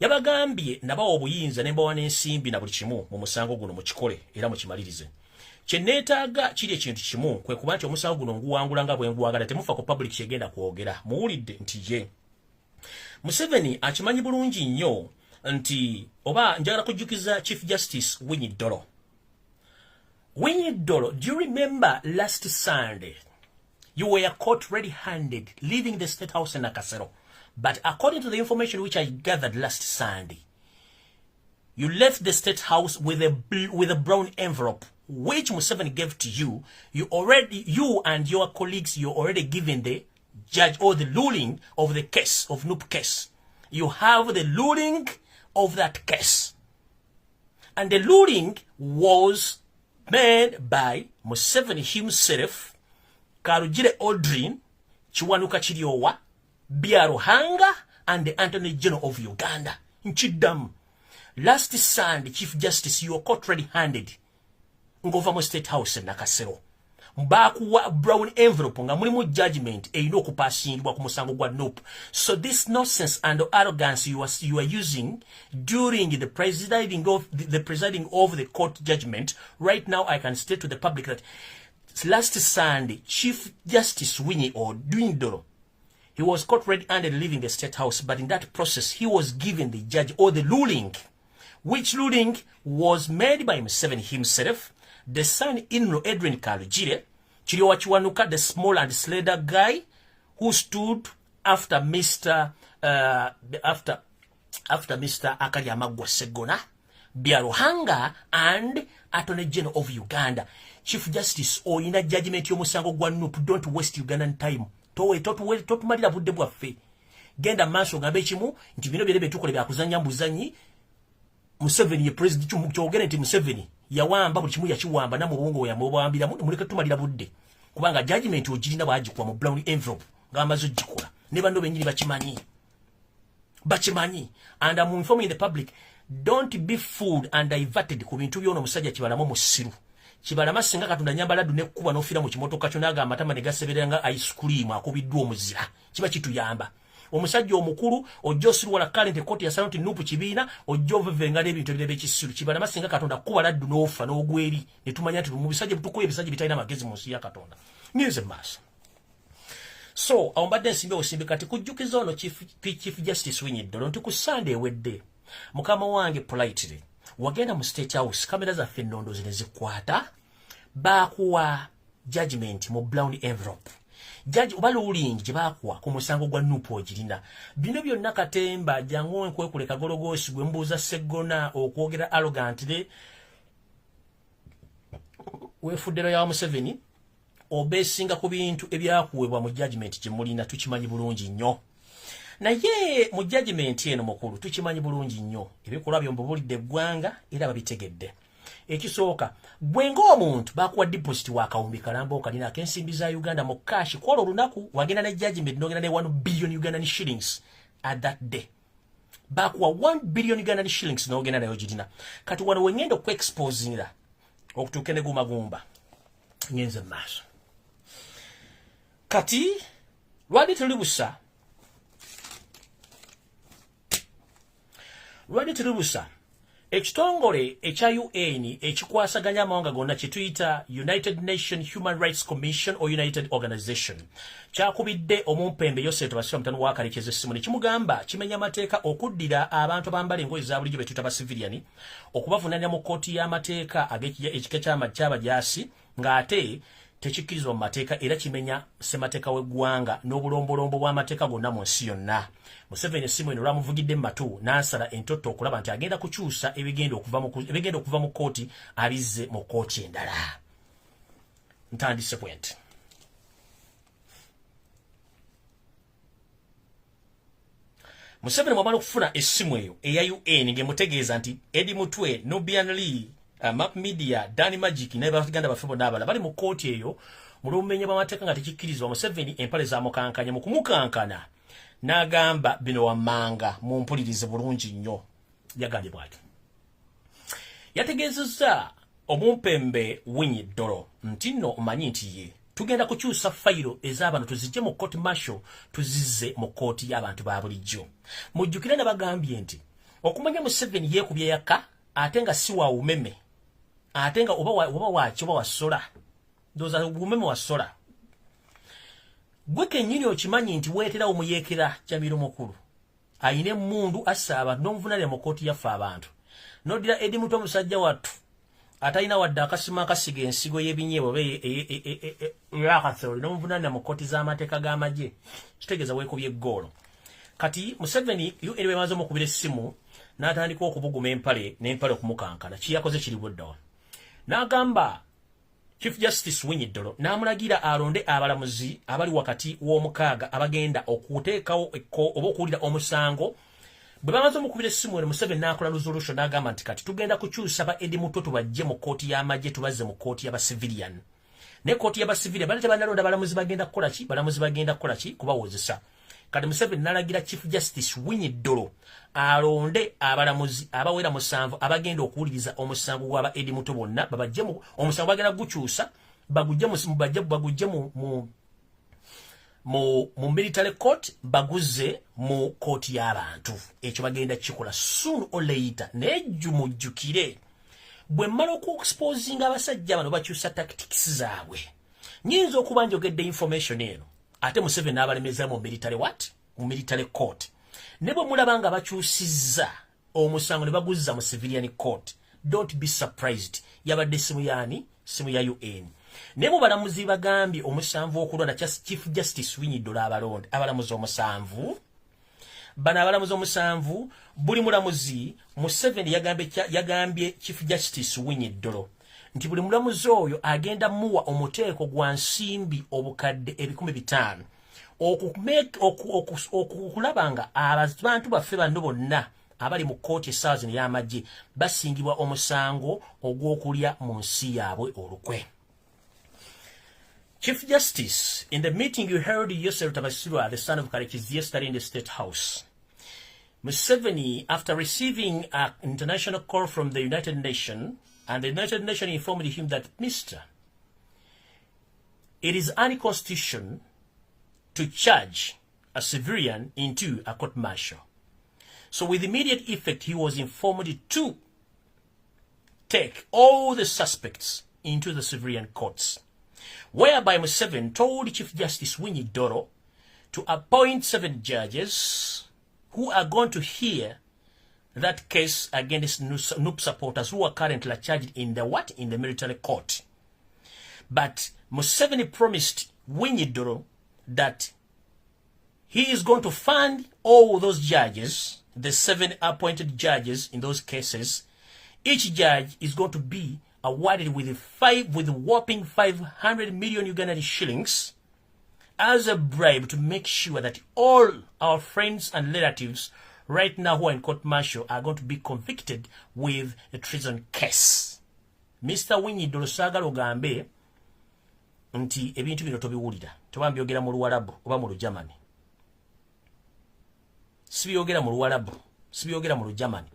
yabagambye nabawo obuyinza nembawa n'ensimbi na buli kimu mu musango guno mukikole era mukimalirize kyenneetaaga kiri ekintu kimu kwe kuba nti omusango guno nguwangula nga bwe ngwagala temufa ku public kyegenda kwogera muwulidde nti ye Museveni akimanyi bulungi nnyo nti oba njagala kujjukiza Chief Justice Winnie Dolo. Do you remember last Sunday you were caught red-handed leaving the State House in Nakasero? But according to the information which I gathered last Sunday, you left the State House with a brown envelope, which Museveni gave to you. You and your colleagues, you already given the judge or the ruling of the case of Noop case. You have the ruling of that case, and the ruling was made by Museveni himself, Karugire Aldrin, Chiwanuka Chiriowa, Biaruhanga, and the Attorney General of Uganda. Nchidam. Last Sunday, Chief Justice, you were caught red-handed. Ngova State House in Nakasero. Mbakuwa brown envelope nga mulimu judgment eyino okupasingibwa ku musango gwa Noop. So this nonsense and arrogance you are using during the presiding of the court judgment, right now I can state to the public that last Sunday, Chief Justice Winnie Odwindoro, he was caught red-handed leaving the State House, but in that process he was given the judge or the ruling, which ruling was made by Museveni himself, the son-in-law Edwin Karugire, Chiriwa Chiwanuka, the small and slender guy who stood after Mr. Akaryamagwa Segona, Biaruhanga, and Attorney General of Uganda. Chief Justice, oyina judgment y'omusango gwa Noop, don't waste Ugandan time. Totumalira budde bwaffe. Genda maaso ngambe kimu nti bino byebe tukole byakuzanya mbuzanyi. Museveni ye president kyogere nti Museveni yawamba buli kimu yakiwamba na mubongo ya mubambira muleke tumalira budde kubanga judgment ogirina bwagikuwa mu brown envelope ngamazo gikola ne bando benyini bakimanyi and I'm informing the public, don't be fooled and diverted ku bintu byono musajja kibalamo musiru kibalama singa katunda nyambala dune kuba n'ofira mu kimotoka kyo naga amatama ne gaseberanga ice cream akubiddwa omuzira kiba kituyamba omusajja omukulu ojjo wala kalente koti ya salonti Noop kibiina ojjo vevenga n'ebintu ebirebe kisiru kibalama singa katonda kuba laddu n'ofa n'ogweri ne tumanya nti mu bisajja bitukoye ebisajja bitalina magezi mu nsi ya Katonda nize maaso. So awambadde nsimbe osimbe kati kujjukiza ono Chief Justice Winnie Dolo nti ku Sunday ewedde mukama wange politely wagenda mu State House, kamera zaffe ennondo zine zikwata bakuwa judgment mu brown envelope. Judge oba ruling gye bakuwa ku musango gwa Noop ogirina. Bino byonna Katemba jangu Wenkwe kuleka gologosi gwe mbuuza Segona okwogera arrogantly weefuddero ya Museveni obesinga ku bintu ebyakuwebwa mu judgment gye mulina tukimanyi bulungi nnyo. Naye mu judgment eno mukulu tukimanyi bulungi nnyo ebikolwa by'ombubulidde eggwanga era babitegedde. Ekisooka bwenga omuntu bakuwa deposit wa kawumbi kalambo kalina akensimbi za Uganda mu cash kwolo lunaku wagenda ne judgment nogenda ne 1 billion Ugandan shillings at that day. Bakuwa 1 billion Ugandan shillings nogenda nayo girina. Kati wano wengendo ku exposingira okutuuka ne gumagumba ngenze maaso. Kati lwadi tulubusa ekitongole ekya UN ekikwasaganya amawanga gonna kituyita United Nations Human Rights Commission or United Organization kyakubidde omumpembe Yoseto basira mutano wakalekeze essimu ne kimugamba kimenya amateeka okuddira abantu abambala engoye za bulijjo betuta ba civilian okubavunaanya mu kkooti y'amateeka ekika ky'abajaasi ng'ate tekikkirizibwa mu mateeka era kimenya ssemateeka w'eggwanga n'obulombolombo bw'amateeka gonna mu nsi yonna. Museveni essimu eno lwamuvugidde mu matu n'asala entotto okulaba nti agenda kukyusa ebigenda okuva mu kkooti abizze mu kkooti endala. Ntandise bwenti. Museveni mwamala okufuna essimu eyo eya UN ng'emutegeeza nti Eddie Mutwe, Nubian Lee, Map Media, Danny Magic n'abaganda baffe bonna abala bali mu kkooti eyo mu lumenye bw'amateeka nga tekikkirizibwa. Museveni empale zaamukankanya mu kumukankana n'agamba bino wammanga mumpulirize bulungi nnyo. Yagambye bw'ati yategeezezza omumpembe Winnie Dolo nti nno omanyi nti ye tugenda kukyusa fayiro ez'abantu tuzijje mu court martial tuzizze mu kooti y'abantu ba bulijjo. Mujjukire nabagambye nti okumanya Museveni yeekubye yaka ate nga si wa umeme ate nga oba wasola ndoza umeme wasola gwe kennyini okimanyi nti weetera omuyeekera Jamiru mukulu ayine mundu asaba n'omuvunane mu kooti yaffe abantu nodira edi muto musajja wattu atalina wadde akasima akasiga ensigo y'ebinyeebwa yakasoli n'omuvunane mu kooti z'amateeka g'amagye kitegeeza weekubye eggoolo. Kati Museveni eri bwe maze omukubira essimu n'atandika okubuguma n'empale okumukankana kiyakoze kiri buddawa n'agamba Chief Justice Winyiddolo n'amulagira alonde abalamuzi abali wakati w'omukaaga abagenda okuteekawo oba okuwulira omusango. Bwe bamaze omukubira essimu eno Museveni n'akola resolution n'agamba nti kati tugenda kukyusa ba Edi Muto tubajje mu kooti y'amagye tubazze mu kooti y'abasivilian. Ne kooti y'abasivilian bali tebanalonda balamuzi bagenda kukola ki kubawozesa. Kati Museveni n'alagira Chief Justice Winyiddolo alonde abalamuzi abawera 7 abagenda okuwuliriza omusango gw'aba Edi Muto bonna babajje mu omusango bagenda gukyusa bagujje mu military court baguze mu kooti y'abantu. Ekyo bagenda kikola soon or later. Nejjumujjukire bwe mmala okuexposinga abasajja bano bakyusa tactics zaabwe nyinza okuba njogedde information eno ate Museveni n'abalemeza mu military court ne bwe mulaba nga bakyusizza omusango ne baguzza mu civilian court, don't be surprised. Yabadde simu ya UN. Ne mu balamuzi bagambye omusanvu okulonda Chief Justice Winyiddolo abalonde abalamuzi omusanvu bana abalamuzi omusanvu buli mulamuzi Museveni yagambye Chief Justice Winyiddolo nti buli mulamuzi oyo agenda muwa omuteeko gwa nsimbi obukadde 500 okulaba nga abantu baffe bano bonna abali mu kooti esaazi y'amagye basingibwa omusango ogw'okulya mu nsi yaabwe olukwe. Chief Justice, in the meeting you held Yosef Tabasirwa, the son of Karikizi, yesterday in the State House, Museveni, after receiving an international call from the United Nations, and the United Nations informed him that, Mr., it is unconstitutional to charge a civilian into a court martial. So with immediate effect, he was informed to take all the suspects into the civilian courts, whereby Museveni told Chief Justice Winyiddolo to appoint 7 judges who are going to hear that case against NUP supporters who are currently charged in the military court. But Museveni promised Winyiddolo that he is going to fund all those judges, the 7 appointed judges in those cases. Each judge is going to be awarded with a whopping 500 million Ugandan shillings as a bribe to make sure that all our friends and relatives right now who are in court martial are going to be convicted with a treason case. Mr. Winyiddolo saagala ogambe nti ebintu bino tobiwulira tebambyogera mu Luwarabu oba mu Lujamani. Sibyogera mu Luwarabu, sibyogera mu Lujamani,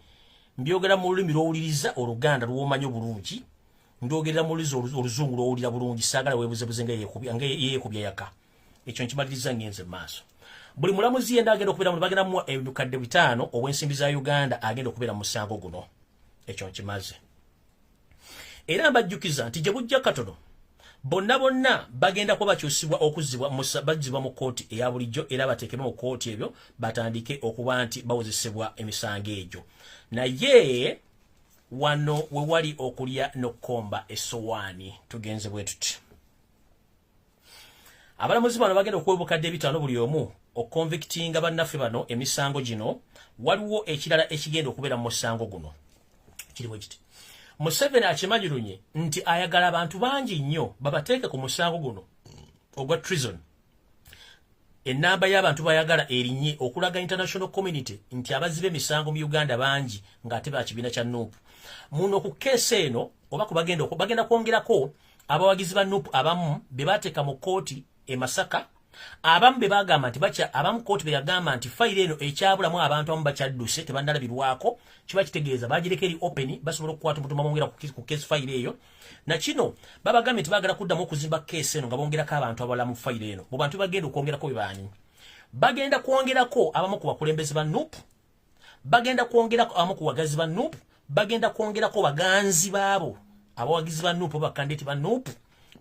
mbyogera mu lulimi lw'owuliriza Oluganda lw'omanyi obulungi, ndogera mu Oluzungu lw'owulira bulungi. Saagala weebuzebuze nga yeekubya yaka. Ekyo nkimaliriza ngenze maaso. Buli mulamuzi yenda agenda okubeera mu bagenda mu ebikadde 5 obw'ensimbi za Uganda agenda okubeera mu musango guno. Ekyo nkimaze. Era mbajjukiza nti gye bujja katono bonna bagenda kuba bakyusibwa okuzibwa mu kooti eya bulijjo era bateekebwa mu kooti ebyo batandike okuba nti bawozesebwa emisango egyo. Naye wano we wali okulya n'okkomba essowaani tugenze bwe tuti. Abalamuzi bano bagenda okwebukadde 5 buli omu okonvictinga bannaffe bano emisango gino. Waliwo ekirala ekigenda okubeera mu musango guno kiriwo kiti Museveni akimanyirunye nti ayagala abantu bangi nnyo babateeke ku musango guno ogwa treason. Ennamba y'abantu bayagala erinye okulaga international community nti abazibe emisango mu Uganda bangi ng'ate bakibiina kya NUP. Muno ku keesi eno oba bagenda kwongerako abawagizi ba NUP abamu be bateeka mu kooti e Masaka abamu be bagamba nti bacha abamu kooti be yagamba nti file eno ekyabulamu abantu abamu bakyadduse tebandalabirwako kiba kitegeeza bagireka eri open basobola okukwata omuntu bamwongera ku case file eyo na kino babagambye nti baagala kuddamu okuzimba case eno nga bongerako abantu abalala mu file eno mu bantu bagenda okwongerako be baani bagenda kwongerako abamu ku bakulembeze ba NUP bagenda kwongerako abamu ku bagazi ba NUP bagenda kwongerako baganzi baabo abawagizi ba NUP bakandidate ba NUP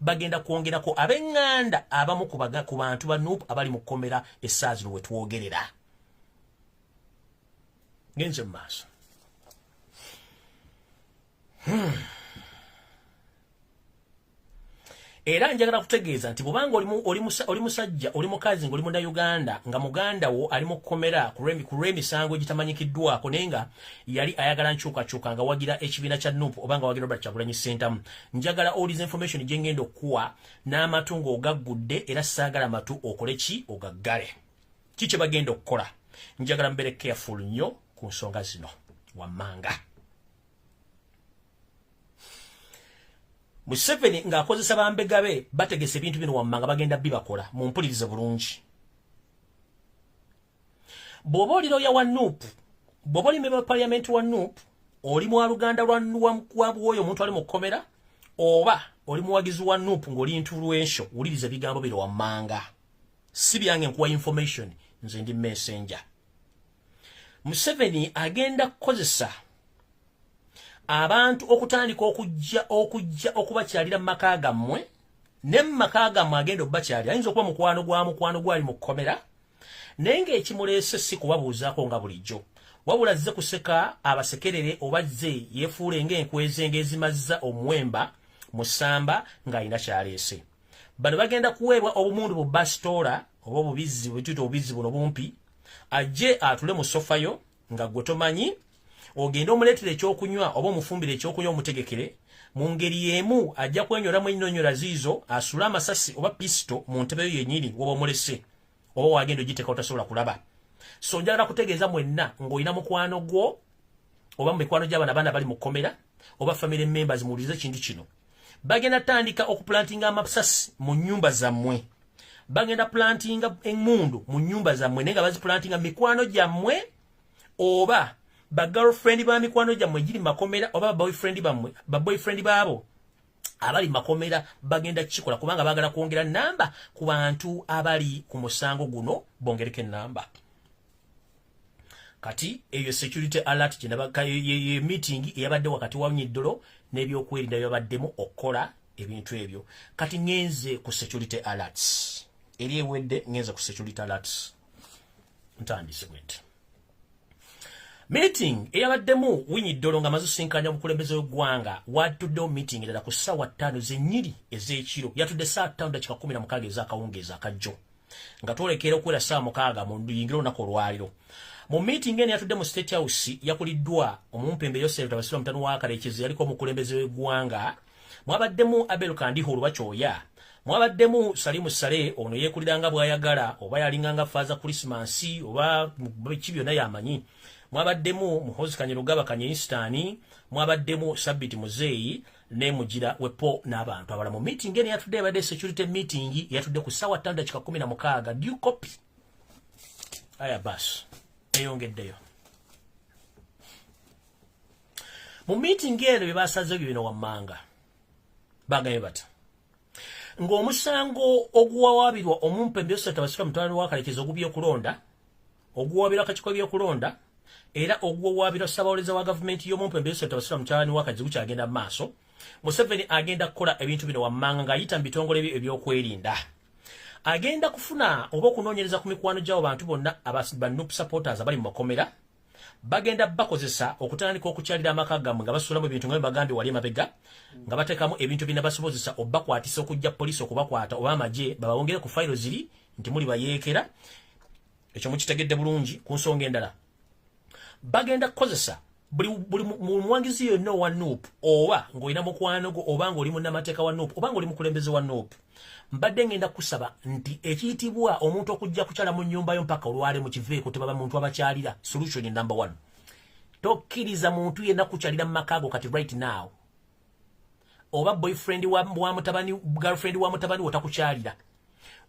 bagenda kwongerako abenganda abamu ku bantu ba NUP abali mu kkomera essaazi lwe twogerera ngenze mu maaso era njagala kutegeeza nti bubanga oli musajja oli mukazi ng'oli munda Uganda nga muganda wo ali mu kkomera ku lw'emisango egitamanyikiddwako naye nga yali ayagala nkyukakyuka nga wagira ekibiina kya NUP oba nga wagira Robert Kyagulanyi Ssentamu njagala oliza information gye ngenda okuwa n'amatu ng'ogaggudde era saagala matu okole ki ogaggale ki kye bagenda okukola njagala mbeere careful nnyo ku nsonga zino wammanga Museveni ng'akozesa bambegabe bategese ebintu bino wammanga bagenda bibakola mumpulirize bulungi bw'oba oli lawyer wa NUP bw'oba oli member wa parliament wa NUP oli mu Luganda lwa bwoyo omuntu ali mu kkomera oba oli muwagizi wa NUP ng'oli ntulwensho wuliriza ebigambo bino wammanga si byange nkuwa information nze ndi messenger Museveni agenda kukozesa abantu okutandika okujja okubakyalira mu maka gammwe ne mu maka gammwe agenda okubakyalira ayinza okuba mukwano gwali mu kkomera naye ng'ekimuleese si kubabuuzaako nga bulijjo wabula azze kuseka abasekerere oba zze yeefuule ng'enkweze ng'ezimazza omuwemba mu ssamba ng'alina kyaleese bano bagenda kuweebwa obumundu bu basitoola oba obubizzi bwetuyita obubizzi buno bumpi ajje atule mu sofayo nga gwe tomanyi ogenda omuleetera ekyokunywa oba omufumbire ekyokunywa omutegekere mu ngeri y'emu ajja kwenyolamu ennyonnyola ziizo asule amasasi oba pisito mu ntebe yo yennyini woba omulese oba wagenda ogiteeka otasobola kulaba so njagala kutegeeza mwenna ng'olina mukwano gwo oba mu mikwano gy'abaana abaana bali mu kkomera oba family members muwulirize ekintu kino bagenda tandika okuplantinga amasasi mu nnyumba zammwe bagenda plantinga emmundu mu nnyumba zammwe naye nga baziplantinga mu mikwano gyammwe oba ba girlfriend ba mikwano gyammwe giri makomera oba ba boyfriend baabo abali makomera bagenda kikola kubanga bagala kwongera namba ku bantu abali ku musango guno bongereke namba kati eyo security alert kinabaka ye meeting eyabadde wakati wa Nyiddolo n'ebyokwerinda byabaddemu okukola ebintu ebyo kati ngenze ku security alerts eri ewedde ngenze ku security alerts ntandise bwente meeting eyabaddemu Nyiddolo nga mazisinkanya obukulembeze w'eggwanga watuddewo meeting edala ku ssaawa 5 z'ennyiri ez'ekiro yatudde saa 5:16 ez'akawungeezi akajjo nga twolekera okuwera saa 6 mu yingiro olunaku olwaliro mu meeting eno yatudde mu State House yakuliddwa omumpembe Yosef Tabasirwa mutano wa Kaleekezi yaliko omukulembeze w'eggwanga mwabaddemu Abel Kandiho Olubakyoya mwabaddemu Salimu Sale ono yeekuliranga bw'ayagala oba yalinganga faaza Christmas oba biki byonna yamanyi mwabaddemu Muhozi Kanyerugaba Kanyeinstani mwabaddemu Sabiti Muzeyi ne Mugira Wepo n'abantu abala mu meeting eno yatudde ebadde security meeting yatudde ku ssaawa 5:16 due copy aya bas eyongeddeyo mu meeting eno byebasaze bino wammanga bagaye bata ng'omusango oguwawabirwa omumpembe Yosef Tabasirwa mutwalo wa Kaleekezi ogubyokulonda oguwabirwa akakiiko by'okulonda era oguwawabirwa ssabawoleza wa gavumenti y'omumpembe Yosef Tabasirwa mutwalo wa Kaleekezi kyagenda mu maaso Museveni agenda kukola ebintu bino wammanga ng'ayita mu bitongole ebyokwerinda agenda kufuna oba okunoonyereza ku mikwano gy'abo bantu bonna ba NUP supporters abali mu makomera bagenda bakozesa okutandika okukyalira amaka gammwe nga basuulamu ebintu nga bagambye wali emabega nga bateekamu ebintu bina basobozesa obbakwatisa okujja poliisi okubakwata oba amagye babawongere ku fayiro ziri nti muli bayeekera ekyo mukitegedde bulungi ku nsonga endala bagenda kukozesa buli muwangizi yonna wa NUP oba ng'olina mukwano gwo oba ng'oli munnamateeka wa NUP oba ng'oli mukulembeze wa NUP mbadde ngenda kusaba nti ekiyitibwa omuntu okujja kukyala mu nnyumba yo mpaka olwale mu kiveeko tebaba muntu abakyalira solution number 1 tokkiriza muntu yenna kukyalira mu makaago kati right now oba boyfriend wa mutabani girlfriend wa mutabani otakukyalira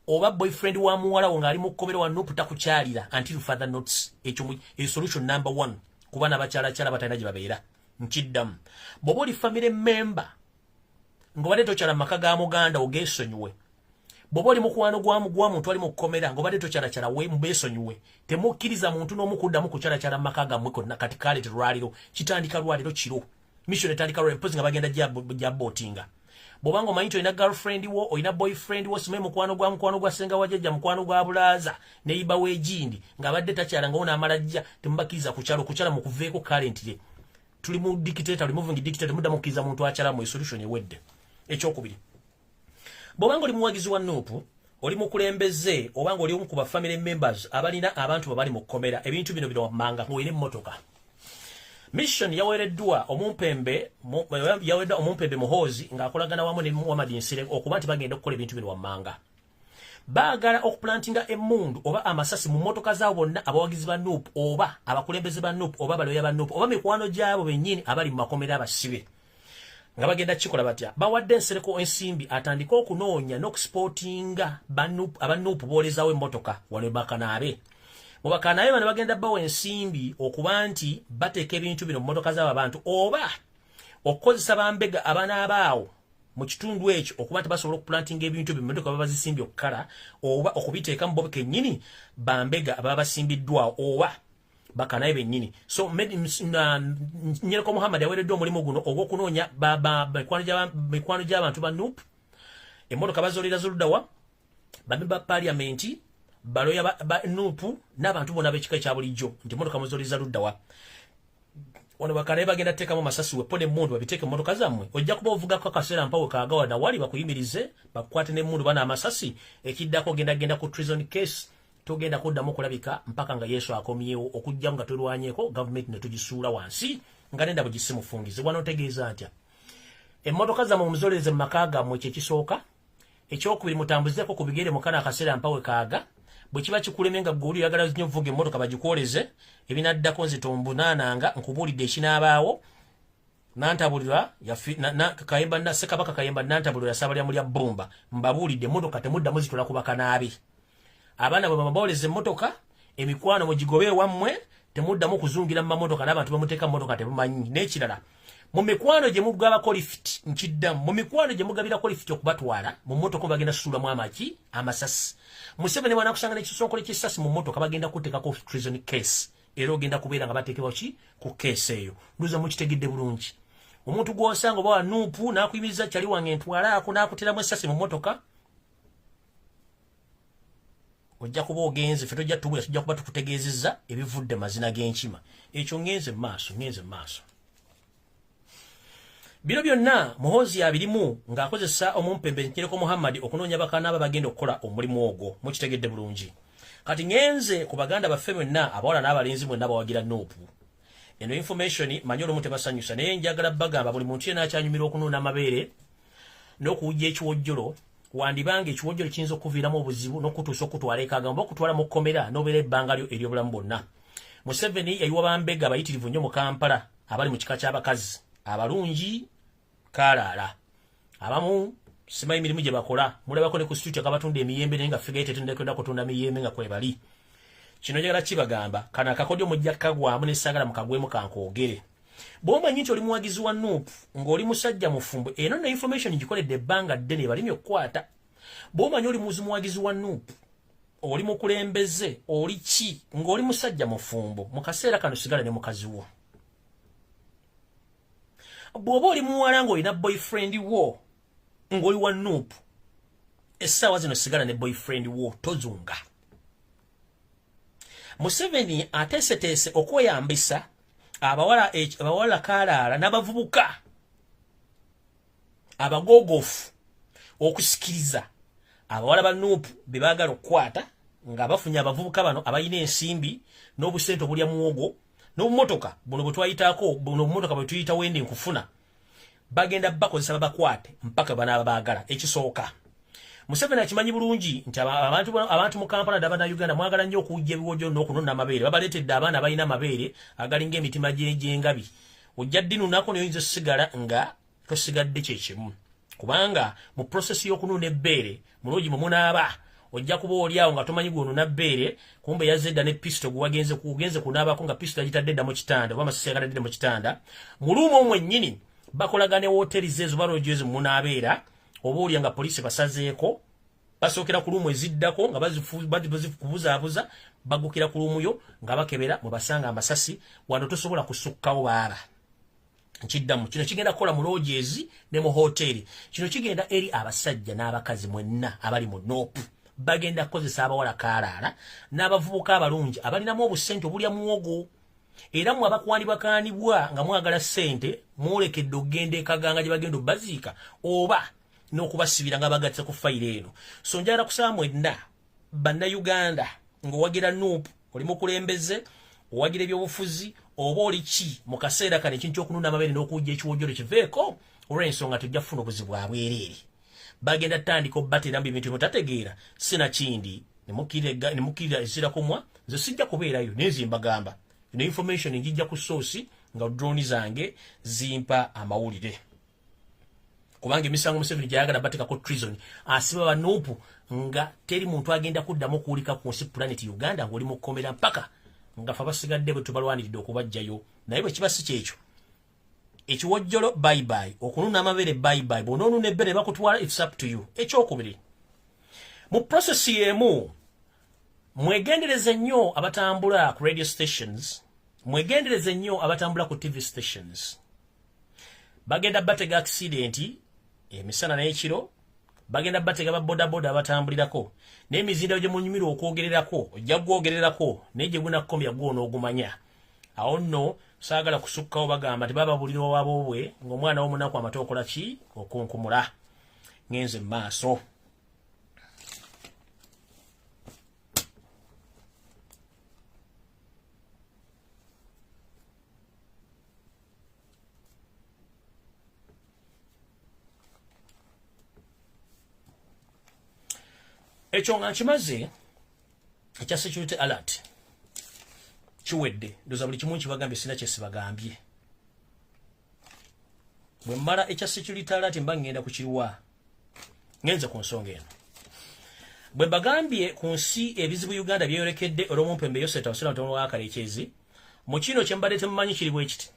oba boyfriend wa muwala wo ngali mu kkomero wa Nuupu takukyalira until further notice. Ekyo solution number 1 kubana bakyala kyala batalina gye babeera. Nkiddamu bw'oba oli family member ngobadde tokyala maka ga muganda ogeesonyiwe, bw'oba oli mukwano gwa muntu ali mu kkomera ngobadde tokyalakyala we mubeesonyiwe, temukkiriza muntu n'omu kuddamu kukyalakyala mu maka gammwe konna. Kati kale lwaliro kitandika lwaliro kiro mission etandika lwaliro mpozi nga bagenda jabootinga. Bw'obanga omanyi nti olina girlfriend wo olina boyfriend wo simanyi mukwano gwa senga wajjajja mukwano gwa bulaaza neyiba w'egindi ng'abadde takyala nga wona amala jja temubakkiriza kukyala mukuveeko currently. Tuli mu dictator, removing dictator, mudda mukkiriza muntu akyala mu solution ewedde. Ekyokubiri, bw'obanga oli muwagizi wa Nuupu, oli mukulembeze obanga oli omu ku ba family members abalina abantu babali mu kkomera, ebintu bino wammanga ng'olina emmotoka. Mission yawereddwa omumpembe Muhoozi ng'akolagana wamu ne Muhammad Nsire okuba nti bagenda okukola ebintu bino wammanga. Baagala okuplantinga emmundu oba amasasi mu mmotoka zaabo bonna abawagizi ba Nuupu oba abakulembeze ba Nuupu oba baloya ba Nuupu oba mikwano gyabo bennyini abali mu makomera abasibe. Nga bagenda kikola batya, bawadde Nsereko ensimbi atandika okunoonya n'okusportinga aba Nuupu boolezaawo emmotoka wano Bakanaabe. Mu Bakanaabe bano bagenda bawa ensimbi okuba nti bateeka ebintu bino mu mmotoka z'abo abantu oba okukozesa bambega abaana abaawo mu kitundu ekyo okuba nti basobola okuplantinga ebintu bino mu mmotoka baba bazisimbye okukala oba okubiteeka mu bo kennyini bambega ababa basimbiddwawo oba Bakanaabe bennyini. So Nyereko Muhammad yaweereddwa omulimu guno ogw'okunoonya mikwano gy'abantu ba Nuupu, emmotoka bazoolera z'oluddawa, bamemba ba paliamenti, baloya ba Nuupu n'abantu bonna b'ekika ekya bulijjo nti emmotoka muzooleza luddawa. Wano Bakanaabe bagenda teekamu masasi wepo n'emmundu babiteeke mu mmotoka zammwe. Ojja kuba ovugako akaseera mpawo kaagawa na wali bakuyimirize bakukwate n'emmundu bana amasasi, ekiddako genda ku treason case. Togenda kuddamu kulabika mpaka nga Yesu akomyewo okujja nga tulwanyeeko government ne tugisuula wansi nga nenda bugisimufungize. Wano otegeeza atya emmotoka zammwe muzooleze mu maka gammwe kyekisooka. Ekyokubiri mutambuzeko ku bigere mukana akaseera mpawe kaaga. Bwe kiba kikuleme nga ggwe oyagala nnyo vuga emmotoka bagikwoleze ebinaddako nzitombunaananga nkubuulidde ekinaabaawo. Nantabulira Kayemba Ssekabaka Kayemba nantabulira yasabalya mulya bbumba mbabuulidde emmotoka temuddamu zitula ku Bakanaabe. Abaana bwe baboleze emmotoka emikwano mugigobe wammwe temuddamu kuzungira mu mamotoka n'abantu bamuteeka mu motoka tebumanyi. N'ekirala mu mikwano gye mugabako lift nkiddamu mu mikwano gye mugabirako lift okubatwala mu mmotoka bagenda suulamu amasasi. Museveni bw'anaakusanga n'ekisonkole ky'essasi mu mmotoka bagenda kuteekako treason case era ogenda kubeera nga bateekebwa ku case eyo. Nduza mukitegedde bulungi. Omuntu gw'osanga oba wa Nuupu n'akuyimiriza kyali wange ntwalaako n'akuteramu essasi mu mmotoka, ojja kuba ogenze ffe tojja tubula tujja kuba tukutegeezezza ebivudde mazina g'enkima. Ekyo ngenze maaso. Bino byonna Muhoozi abirimu ng'akozesa omumpembe Nyereko Muhammad okunoonya Bakanaabe bagenda okukola omulimu ogwo. Mukitegedde bulungi. Kati ngenze ku baganda baffe mwenna abawala n'abalenzi mwenna bawagira Nuupu. Eno information manyi olumu tebasanyusa naye njagala bagamba buli muntu yenna akyanyumira okunuuna amabeere n'okuwujja ekiwojjolo wandibanga ekiwojjolo kiyinza okuviiramu obuzibu n'okutuusa okutwala ekagamba okutwala mu kkomera n'obeera ebbanga lyo ery'obulamu bwonna. Museveni yayiwa bambega abayitirivu nnyo mu Kampala abali mu kika ky'abakazi abalungi kaalaala. Abamu simanyi mirimu gye bakola mulabako ne ku street akabatunda emiyembe naye nga ffigayo tetendekenda kutunda miyembe nga kwebali. Kino njagala kibagamba kana akakodyo mujja kagwamu n'essaagala mukagwemu kankoogere. Bw'omanyi nti oli muwagizi wa Nuupu ng'oli musajja mufumbo eno ne information gikoledde ebbanga ddene ebalimye okukwata. Bw'omanyi oli muwagizi wa Nuupu oli mukulembeze oli ki ng'oli musajja mufumbo mu kaseera kano sigala ne mukazi wo. Bw'oba oli muwala ng'olina boyfriend wo ng'oli wa Nuupu essaawa zino sigala ne boyfriend wo tozunga. Museveni ateeseteese okweyambisa abawala kaalaala n'abavubuka abagogofu okusikiriza abawala ba Nuupu be baagala okukwata nga bafunye abavubuka bano abalina ensimbi n'obusente obulya muwogo n'obumotoka buno bwe twayitaako buno obumotoka bwe tuyita wende nkufuna bagenda bakozesa babakwate mpaka banaaba baagala. Ekisooka Museveni akimanyi bulungi nti abantu mu Kampala n'abana Uganda mwagala nnyo okuwujja ebiwojjo n'okunona amabeere. Babaleetedde abaana abalina amabeere agalinga emitima gy'engabi. Ojja ddinuunako naye oyinza osigala nga tosigadde kyekimu kubanga mu prosesi y'okununa ebbeere mulungi mwe munaaba ojja kuba oliawo nga tomanyi gwono nabbeere kumbe yazedda ne pistol gwagenze kunaabako nga pistol agitadde dda mu kitanda oba amasasi agatadde mu kitanda mulumu omwe nnyini bakolagane woteri zezo balojeze munaabeera oba olya nga poliisi basazeeko basookera ku lumu eziddako nga bazikubuzaabuza bagukira ku lumuyo nga bakebera mu basanga amasasi wano tosobola kusukkawo baaba nkiddamu kino kigenda kukola mu lojezi ne mu hoteri kino kigenda eri abasajja n'abakazi mwenna abali mu nopu bagenda kukozesa abawala kaalaala n'abavubuka abalungi abalinamu obusente obulya muwogo era mwe abakwanibwa nga mwagala ssente mwolekedde okugenda ekaganga gye bagenda obbaziika oba n'okubasibira nga bagatse ku fayiro eno so njagala kusaba mwenna bannayuganda ng'owagira nuupu oli mukulembeze owagira ebyobufuzi oba oli ki mu kaseera kano ekintu ky'okununa amabeere n'okujja ekiwojjolo kiveeko olw'ensonga tujja kufuna obuzibu abwereere bagenda tandika obbatera mu bintu bimutategeera sinakindi ne mukkirira ezirakumwa nze sijja kubeerayo naye mbagamba ino information njijja ku source nga drone zange zimpa amawulire kubanga emisango Museveni gyayagala batekako treason asiba banuupu nga teri muntu agenda kuddamu okuwulika ku nsi planet Uganda ng'oli mu kkomera mpaka nga fa basigadde bwe tubalwaniridde okubajjayo naye bwe kiba si kyekyo ekiwojjolo bye bye okununa amabeere bye bye bonoonuna ebbere bakutwala it's up to you ekyokubiri mu process y'emu mwegendereze nnyo abatambula ku radio stations mwegendereze nnyo abatambula ku TV stations bagenda batega accident emisana n'ekiro bagenda batega babodaboda abatambulirako n'emizinda gye munyumira okwogererako ojja gwogererako naye gye gunakomya gw'onoogumanya awo nno saagala kusukkawo bagamba tebababulira owaboobwe ng'omwana w'omunaku amatookola ki okunkumula ngenze mu maaso ekyo nga nkimaze ekya security alert kiwedde ndoza buli kimu nkibagambye sina kyesibagambye bwe mmala ekya security alert mba ngenda kukiwa ngenze ku nsonga eno bwe bagambye ku nsi ebizibu Uganda byeyolekedde olw'omumpembe Yoseta Wasira Mutono wa Kalekyezi mu kino kye mbadde temumanyi kiri bwe kiti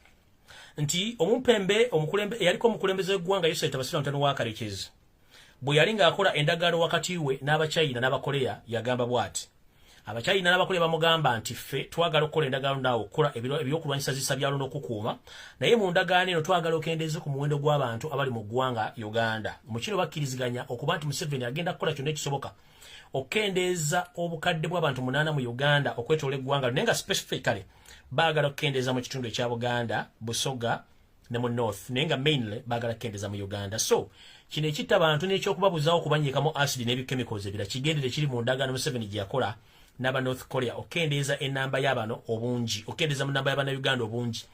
nti omumpembe yaliko omukulembeze w'eggwanga Yoseta Wasira Mutono wa Kalekyezi bwe yali ng'akola endagaano wakati we n'Abachina n'Abakoleya yagamba bw'ati Abachina n'Abakoleya bamugamba nti ffe twagala okukola endagaano naawe okukola ebyokulwanyisa zisa byalo n'okukuuma naye mu ndagaano eno twagala okendeeze ku muwendo gw'abantu abali mu ggwanga Uganda mu kino bakkiriziganya okuba nti Museveni agenda kukola kyonna ekisoboka okukendeeza obukadde bw'abantu 8 mu Uganda okwetoola eggwanga naye nga specifically baagala okukendeeza mu kitundu ekya Buganda Busoga ne mu North naye nga mainly baagala kukendeeza mu Uganda so kino ekitta abantu n'ekyokubabuzawo okubanyiikamu acid n'ebikemicals ebira kigendere kiri mu ndagaano Museveni gye yakola n'aba North Korea okendeeza ennamba y'abano obungi okendeeza mu nnamba y'Abannayuganda obungi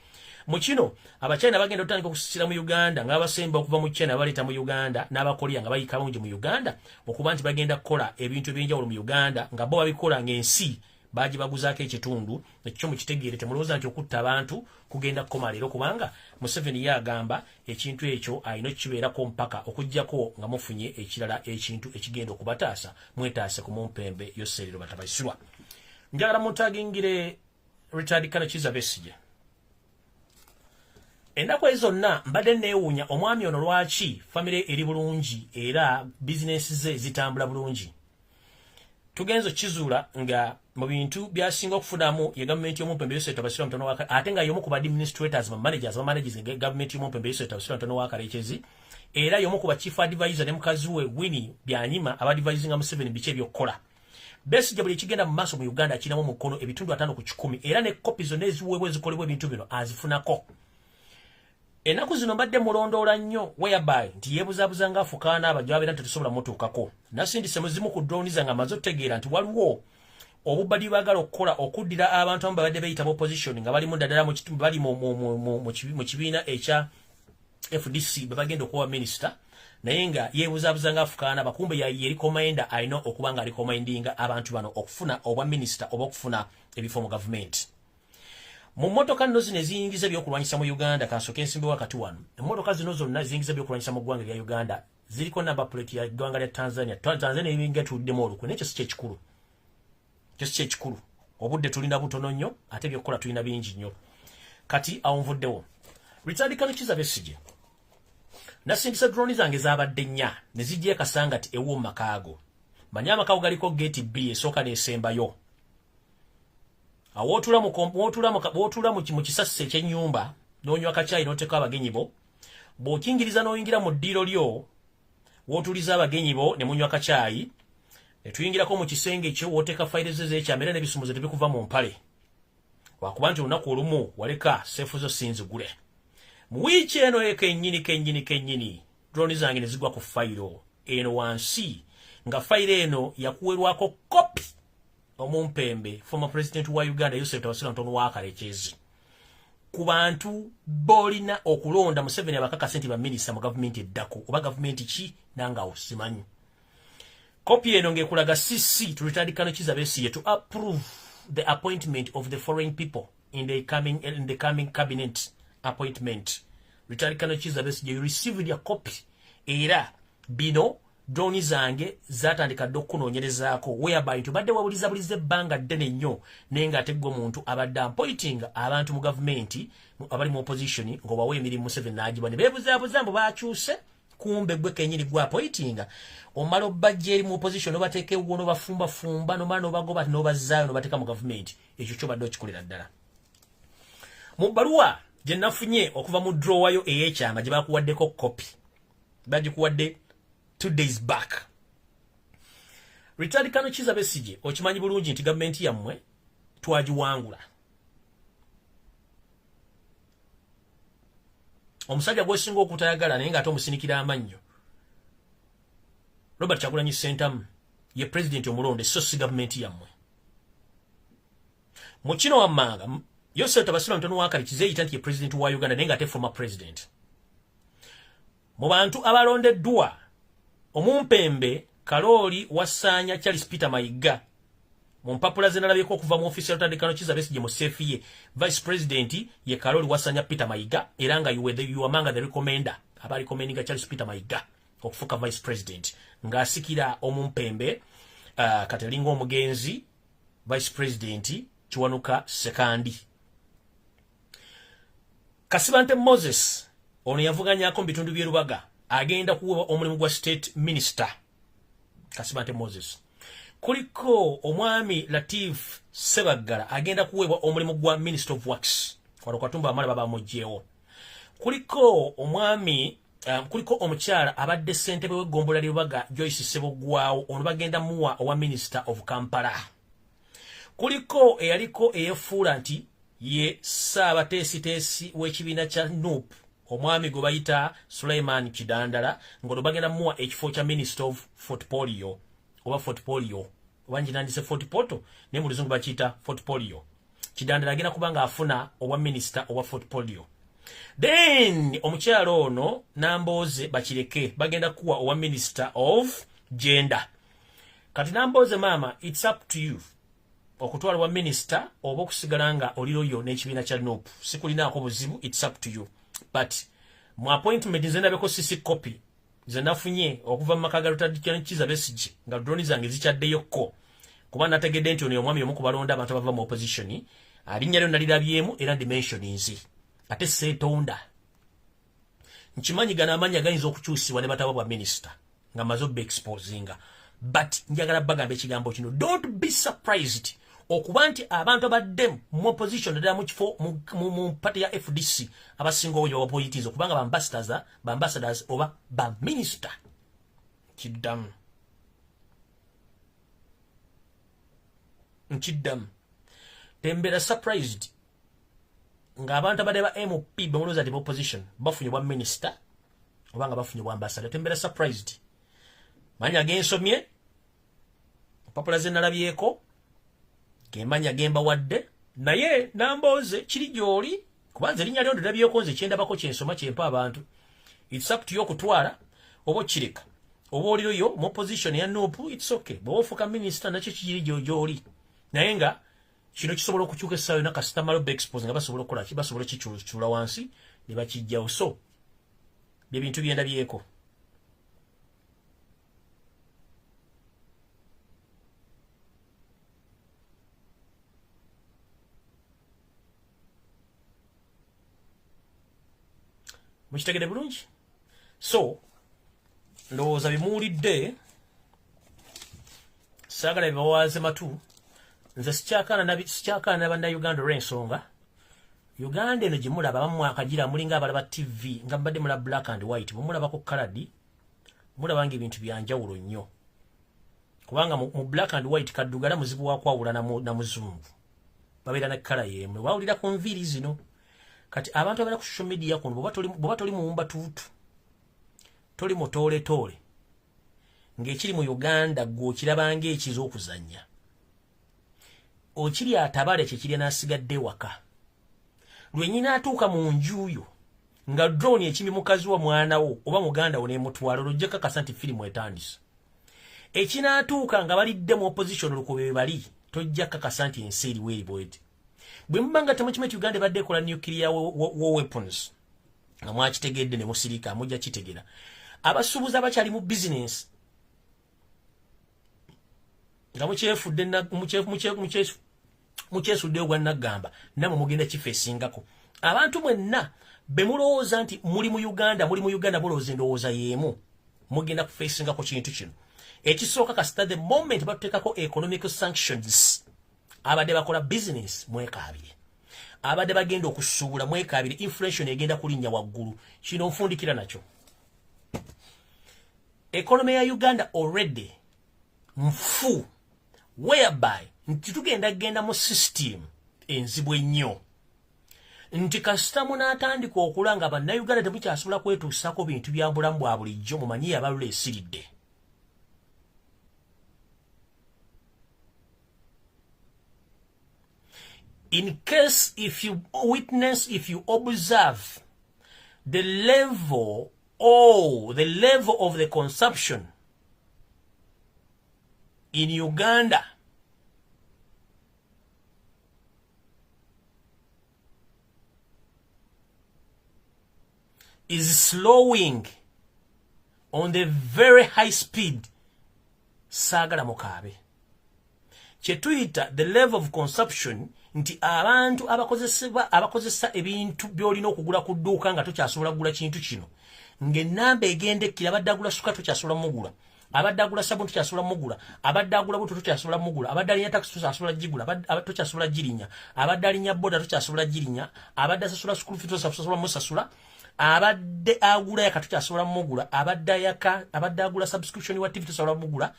mu kino Abachina bagenda otandika okusisira mu Uganda ng'abasemba okuva mu China baleeta mu Uganda n'Abakorea nga bayika bungi mu Uganda okuba nti bagenda kukola ebintu eby'enjawulo mu Uganda nga bo babikola ng'ensi bagibaguzaako ekitundu ekyo mukitegeere temulowooza nti okutta abantu kugenda kukoma leero kubanga Museveni yagamba ekintu ekyo alina kibeerako mpaka okuggyako nga mufunye ekirala ekintu ekigenda okubataasa mwetaase ku mumpembe Yoserero Batabaisirwa njagala mutagingire retired Colonel Kizza Besigye ennaku ezonna mbadde neewuunya omwami ono lwaki famire eri bulungi era bizinesi ze zitambula bulungi tugenzo kizuula nga mu bintu byasinga okufunamu ye gavumenti y'omumpembe Yoseta Wasira Mutono wa ate nga y'omu ku administrators managers gavumenti y'omumpembe Yoseta Wasira Mutono wa Kalekyezi era y'omu ku chief advisor ne mukazi we Winnie Byanyima abadvisinga Museveni biki ebyokukola Besigye buli kigenda mu maaso mu Uganda akinamu mukono ebitundu 5 ku 10 era ne kopi zonna eziweebwa ezikolebwa ebintu bino azifunako ennaku zino mbadde mulondoola nnyo whereby nti yeebuzaabuza ng'afukaana abajwabeera nti tetusobola mutuukako nasindise muzimu ku drone zange amaze otegeera nti waliwo obubadi baagala okukola okuddira abantu abamu babadde beeyitaba opposition nga balimu ddala bali mu kibiina ekya FDC bwe bagenda okuwa minisita naye nga yeebuzaabuza ng'afukaana bakumbe yeri komenda alina okuba nga ali komendinga abantu bano okufuna obwa minisita oba okufuna ebifo mu gavumenti mu mmotoka nno zino eziyingiza ebyokulwanyisa mu Uganda kansooka ensimbi wakati wano emmotoka zino zonna eziyingiza ebyokulwanyisa mu ggwanga lya Uganda ziliko number plate ya ggwanga lya Tanzania. Tanzania ibinga tuddemu olukwe nekyo si kyekikulu. Kyesi kyekikulu. Obudde tulina butono nnyo ate byokkola tulina bingi nnyo. Kati awonvuddewo. Richard Kanokiza Besigye. Nasingisa drone zange zabadde nnya ne zijje kasanga ati ewo makaago. Manyama kawo galiko gate B esooka nesembayo. Awotula mu kisase ekyennyumba n'onywa kachayi n'oteeka abagenyi bo. Bw'okingiriza n'oyingira mu ddiiro lyo wootuliza abagenyi bo ne munywa kachayi. Ne tuyingirako mu kisenge ekyo wooteeka fayiro zo z'ekyamera n'ebisumuzo tebikuva mu mpale. Wakuba nti olunaku olumu waleka seefu zo sinzigule. Mu wiiki eno kennyini drone zange ne zigwa ku fayiro eno wansi nga fayiro eno yakuwerwako kopi Omumpembe former president wa Uganda Yosef Tawasira Ntono Wakalekezi ku bantu bolina okulonda Museveni abakakasa nti ba minister mu government eddako oba government ki nanga osimanyi. Kopi eno ngekulaga CC to Richard Kanokiza Besigye to approve the appointment of the foreign people in the coming cabinet appointment. Richard Kanokiza Besigye, you received your copy. Era bino drone zange zatandika dokunoonyerezaako whereby tubadde wawuliza ebbanga ddene nnyo naye ng'ate gwe muntu abadde appointing abantu mu gavumenti abali mu opposition ng'obawa emirimu Museveni n'agibwa ne beebuzaabuza mbu baakyuse kumbe gwe kennyini gwe appointing omala obbajja eri mu opposition n'obateeka ewuwo n'obafumbafumba n'omala n'obagoba n'obazzaayo n'obateeka mu gavumenti ekyo kyobadde okikolera ddala. Mu bbaluwa gye nafunye okuva mu drawayo ey'ekyama gye baakuwaddeko kopi bagikuwadde 2 days back. Richard Kanokiza Besigye okimanyi bulungi nti gavumenti yammwe twagiwangula. Omusajja gwesinga okutayagala naye ng'ate omusinikira amannyo Robert Kyagulanyi Ssentamu ye president omulonde so si gavumenti yammwe. Mu kino wammanga Yosef Tawasira Ntono Wakalekezi eyita nti ye president wa Uganda naye ng'ate former president. Mu bantu abalondeddwa Omumpembe Kaloli Wasanya Charles Peter Mayiga mu mpapula ze nalabyeko okuva mu ofisi ya Richard Kanokiza Besigye mu sefi ye vice president ye Kaloli Wasanya Peter Mayiga era nga you among the recommender abali recommending Charles Peter Mayiga okufuka vice president ng'asikira Omumpembe Katelingo Omugenzi vice president Kiwanuka Sekandi. Kasibante Moses ono yavuganyako mu bitundu by'e Lubaga agenda kuweebwa omulimu gwa state minister. Kasibante Moses. Kuliko omwami Latif Sebagala agenda kuweebwa omulimu gwa minister of works. Wano Katumba amala baba mujjeewo. Kuliko omwami kuliko omukyala abadde ssentebe w'eggombola Lubaga Joyce Sebogwawo ono bagenda muwa owa minister of Kampala. Kuliko eyaliko eyefuula nti ye Ssaabateesiteesi w'ekibiina kya NUP omwami gwe bayita Suleiman Kidandala ng'ono bagenda muwa ekifo kya minister of portfolio oba portfolio oba njinandise portfolio ne mu luzungu bakiyita portfolio. Kidandala agenda kubanga afuna owa minister owa portfolio. Then omukyalo ono Namboze bakireke bagenda kuwa owa minister of gender. Kati Namboze mama, it's up to you okutwala wa minister oba okusigala nga oliroyo n'ekibiina kya NUP. Sikulinaako buzibu, it's up to you. But mu appointment nzendabeko sisi copy zenafunye okuva mu maka ga Richard Kanokiza Besigye nga drone zange zikyaddeyoko kuba nategedde nti ono omwami omu ku balonda abantu abava mu opposition alinnya lyo nalirabyemu era dimensioninzi ate seetonda nkimanyi gana amanya gayinza okukyusibwa ne bataba bwa minister nga maze obbe exposinga. But njagala bagamba ekigambo kino, don't be surprised okuba nti abantu abadde mu opposition ddala mu kifo mu party ya FDC abasinga oyo abapolitics okubanga ba ambassadors oba ba minister. Nkiddamu tembera surprised nga abantu abadde ba MP bamulooza nti opposition bafunye bwa minister oba nga bafunye bwa ambassador. Tembera surprised. Manya gensomye papula ze nalabyeko kemanya gemba wadde naye Namboze kiri gyoli kubanze linnya lyo ndalabyeko nze kyendabako kyensoma kyempa abantu. It's up to you okutwala oba kireka oba oliroyo mu opposition ya NUP, it's okay. Bwofuka minister nakyo kiri gyoli naye nga kino kisobola okukyuka essaawa na customer lobe expose nga basobola okukola ki basobola kikyula wansi ne bakijjawo. So bye bintu byenda byeko Mukitegede bulungi. So ndowooza bimuwulidde saagala bibawaze matu. Nze sikyakaana bannayuganda olw'ensonga Uganda eno gye mulaba abamu akagira mulinga abalaba TV nga mbadde mulaba black and white bwe mulabako colored mulaba ng'ebintu byanjawulo nnyo kubanga mu black and white kaddugala muzibu wa kwawula na muzungu babeera ne kala y'emu bawulira ku nviiri zino kati abantu abaera ku social media kuno bw'oba toli muwumba tuutu toli mutooletoole ng'ekiri mu Uganda gw'okiraba ng'ekiza okuzannya okiri atabale kyekirya n'asigadde waka lwenyina atuuka mu njuyo nga drone ekimbi mukazi wa mwana wo oba muganda wo n'emutwala olojjako akasa nti firimu etandise ekinaatuuka nga balidde mu opposition olukube bali tojjako akasa nti ensi eriwo eribwete bwe mubanga temukimanyi Uganda ebadde ekola nuclear war weapons nga mwakitegedde ne musirika mujja kitegera abasuubuzi abakyali mu business nga mukyefudde mukyesudde ogwa naggamba namwe mugenda kifeesingako abantu mwenna be mulowooza nti muli mu Uganda mulowooza endowooza y'emu mugenda kufeesingako kintu kino ekisooka kasita the moment batuteekako economic sanctions abadde bakola business mwekaabire abadde bagenda okusuubula mwekaabire inflation egenda kulinnya waggulu kino nfundikira nakyo economy ya Uganda already mfu whereby nti tugenda mu system enzibu ennyo nti kasita munaatandika okulanga bannayuganda temukyasobola kwetuusako bintu bya bulamu bwa bulijjo mumanyi abalula esiridde in case if you observe the level of the consumption in Uganda is slowing on the very high speed sagala mukabe kyetuyita the level of consumption nti abantu abakozesa ebintu byolina okugula ku dduuka nga tokyasobola kugula kintu kino ng'ennamba egendekira abadde agula suka tokyasobola mugula abadde agula sabuni tokyasobola mugula abadde agula buto tokyasobola mugula abadde alinya taxi tokyasobola gigula tokyasobola girinya abadde alinya boda tokyasobola girinya abadde asasula school fees tokyasobola musasula abadde agula yaka tokyasobola mugula abadde agula subscription wa TV tosobola mugula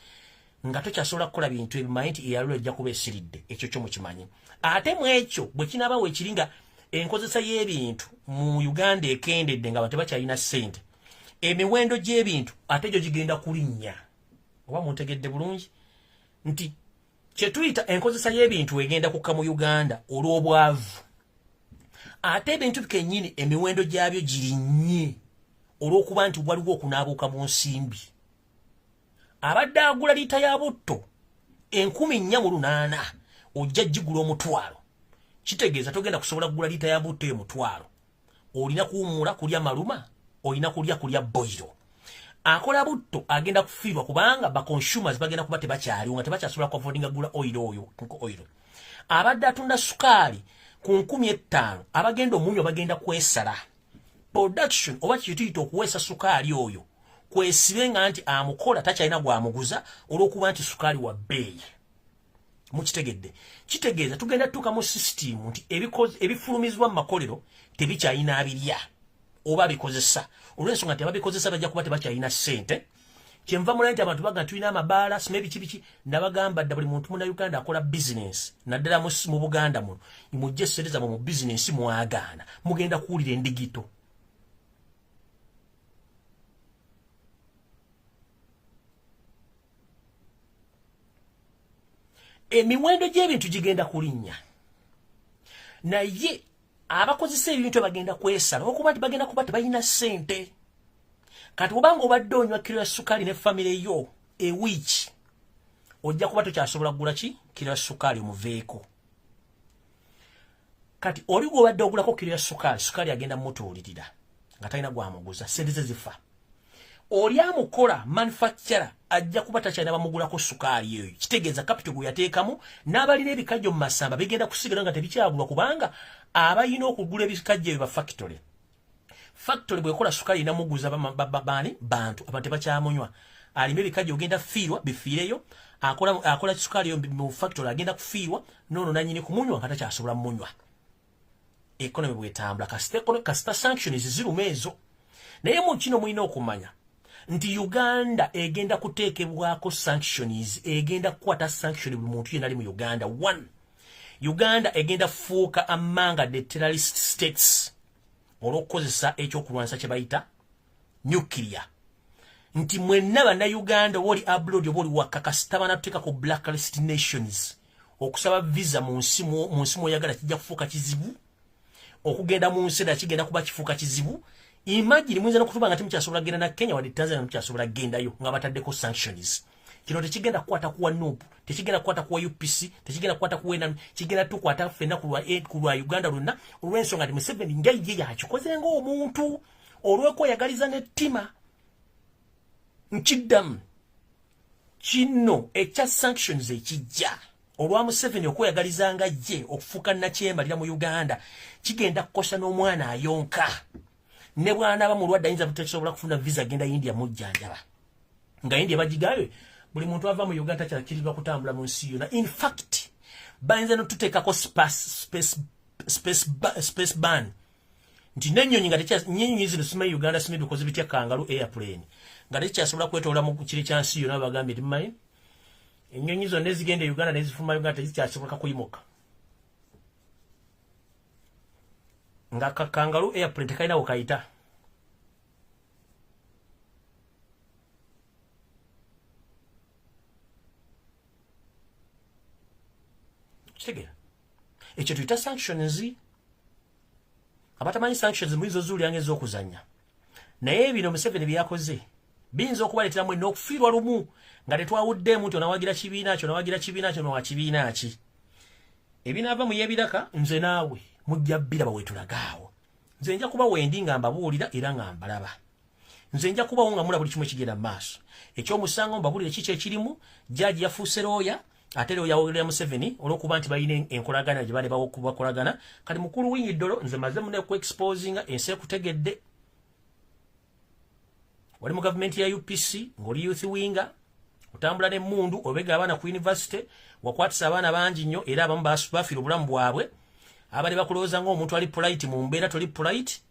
nga tokyasobola kukola bintu ebimanyi nti eyalula ejja kuba esiridde ekyo kyo mukimanyi ate mu ekyo bwe kinaba wekiringa enkozesa y'ebintu mu Uganda ekendedde nga abantu bakyalina ssente emiwendo gy'ebintu ate gyo gigenda kulinnya oba muntegedde bulungi nti kyetuyita enkozesa y'ebintu egenda kukka mu Uganda olw'obwavu ate ebintu kennyini emiwendo gyabyo girinnye olw'okuba nti waliwo okunaabuuka mu nsimbi abadde agula liita ya butto 1,480 ojja gigula omutwalo kitegeeza togenda kusobola kugula liita ya butto emutwalo olina kuwummula kulya maluma olina kulya boiro akola butto agenda kufiirwa kubanga ba consumers bagenda kuba tebakyaliwo nga tebakyasobola kuafodinga gula oil abadde atunda sukaali ku 15,000 abagenda omunywa bagenda kwesala production oba kituyita okuweesa sukaali oyo kwesibe nga nti amukola takyalina gwamuguza olw'okuba nti sukaali wa bbeeyi mukitegedde kitegeeza tugenda tutuuka mu system nti ebifulumizibwa mu makolero tebikyalina abirya oba bikozesa olw'ensonga nti ababikozesa bajja kuba tebakyalina ssente kyenva mulai nti abantu baga tulina amabaala simebi kibiki nabagamba dda buli muntu muna Uganda akola business naddala mu Buganda muno mujje sereza mu business mwagaana mugenda kuwulira endigito emiwendo gy'ebintu gigenda kulinnya naye abakozesa ebintu bagenda kwesala okuba nti bagenda kuba tebalina ssente kati obanga obadde onywa kiro ya sukaali ne famire yo ewiiki ojja kuba tokyasobola kugula kiro ya sukaali omuveeko kati oli gw'obadde ogulako kiro ya sukaali agenda mutuulirira nga talina gwamuguza sente ze zifa oli amukola manufacturer ajja kuba takyalina bamugulako sukaali eyo kitegeeza capital gwe yateekamu n'abalina ebikajjo mu masamba bigenda kusigala nga tebikyagulwa kubanga abayina okugula ebikajjo ebyo ba factory factory bwekola sukali inamuguza bani bantu abantu tebakyamunywa alime bikaji ogenda kufiirwa bifiireyo akola sukali yo mu factory agenda kufiirwa nono nanyini kumunywa kata kyasobola munywa economy bwetambula kasita sanctions zirumezo naye mu kino mulina okumanya nti Uganda egenda kuteekebwako sanctions egenda kukwata sanction buli muntu yenna ali mu Uganda. One, Uganda egenda fuuka amanga the terrorist states olw'okukozesa ekyokulwanisa kye bayita nuclear. Nti mwenna bannayuganda woli abroad oba oli waka kasita banatuteeka ku blacklist nations okusaba visa mu nsi mw'oyagala kijja kufuuka kizibu, okugenda mu nsi era kigenda kuba kifuuka kizibu. Imagine muyinza n'okutuba nga temukyasobola genda na Kenya wadde Tanzania temukyasobola gendayo nga bataddeko sanctions. Kino tekigenda kukwata kuwa NUP, tekigenda kukwata kuwa UPC, tekigenda kukwata kuwa NAM, kigenda tukwata ffenna ku lwa Uganda lwonna olw'ensonga nti Museveni ng'ye yakikoze ng'omuntu olw'okweyagaliza n'ettima. Nkiddamu kino ekya sanctions ekijja olwa Museveni okweyagaliza nga ye okufuuka nakyembalira mu Uganda kigenda kukosa n'omwana ayonka. Ne bwana ba mulwadde ayinza butesobola kufuna visa genda India mujjanjaba. Nga India bagigawe buli muntu ava mu Uganda kyakirizibwa kutambula mu nsi yonna. In fact, bayinza n'otuteekako space ban. Nti n'ennyonyi nga nnyonyi zino simanyi Uganda simanyi bikoze bitya kangalu airplane. Nga tekyasobola kwetoola mu kiri kya nsi yonna bagambye timumanyi. Ennyonyi zonna ezigenda Uganda n'ezifuma Uganda tezikyasobola kuyimuka. Nga kangalu airplane tekalina wekayita. Kitegera ekyo tuyita sanctions. Abatamanyi sanctions muizo zuulyange ez'okuzanya. Naye bino Museveni byakoze biyinza okubaleeteramu n'okufiirwa lumu nga tetwawuddemu nti onawagira kibiina kyo onawagira kibiina kyo nowa kibiina ki. Ebinaava mu yebiraka nze naawe mujja bbira baweetulagaawo. Nze nja kuba wendi nga mbabuulira era nga mbalaba. Nze nja kubawo nga mula buli kimu ekigenda mu maaso. Ekyomusango mbabuulire kiki ekirimu. Jaaji yafuuse looya ate looya awogerera Museveni olw'okuba nti balina enkolagana gye baali bakolagana. Kati mukulu Winyiddolo nze maze mune ku-exposinga ensi ekutegedde. Wali mu gavumenti ya UPC ng'oli youth winger otambula n'emmundu obega abaana ku university wakwatisa abaana bangi nnyo era abamu bafiira obulamu bwabwe. Abali bakulowooza ng'omuntu ali polite mu mbeera toli polite.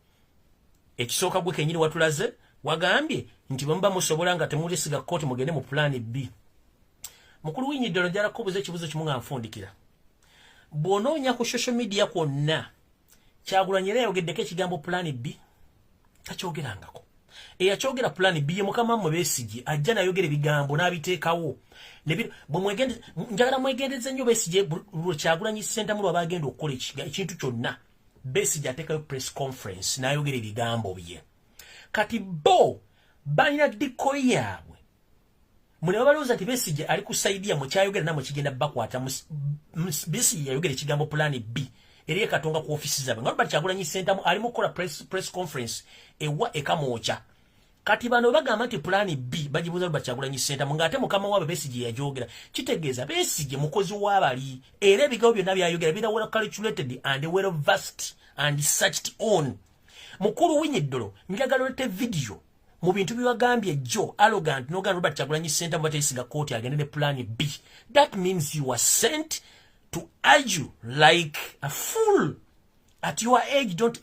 Ekisooka gwe kennyini watulaze wagambye nti bwe muba musobola nga temulisiga kkooti mugende mu plan B. Mukulu Winyiddolo njala kubuuza ekibuuzo kimu nga nfundikira. Bw'onoonya ku social media kwonna Kyagulanyi era yayogeddeko ekigambo plan B takyogerangako. Eyakyogera plan B ye mukama mmwe Besigye ajja nayogera ebigambo n'abiteekawo. Njagala mwegendeze nnyo Besigye Kyagulanyi Ssentamu lw'aba agenda okukola ekintu kyonna. Besigye ateekayo press conference n'ayogera ebigambo bye. Kati bo balina dikoyi yaabwe. Mune babalowooza nti Besigye ali kusaidia mu kyayogera namwe kigenda bakwata. Besigye yayogera ekigambo plan B. Eriye Katonga ku ofisi zaabwe. Nga Kyagulanyi Ssentamu ali mu kukola press conference ewa ekamwocha. Kati bano bagamba nti plan B bagibuuza Kyagulanyi Ssentamu ng'ate mukama waabwe Besigye yajogera. Kitegeeza Besigye mukozi w'abali era ebigambo byonna byayogera bina well calculated and well versed and searched on. Mukulu Winyiddolo njagala olete video mu bintu byagambye Joe arrogant n'ogamba Kyagulanyi Ssentamu batayisiga kooti agende ne plan B. That means you are sent to argue like a fool. At your age, don't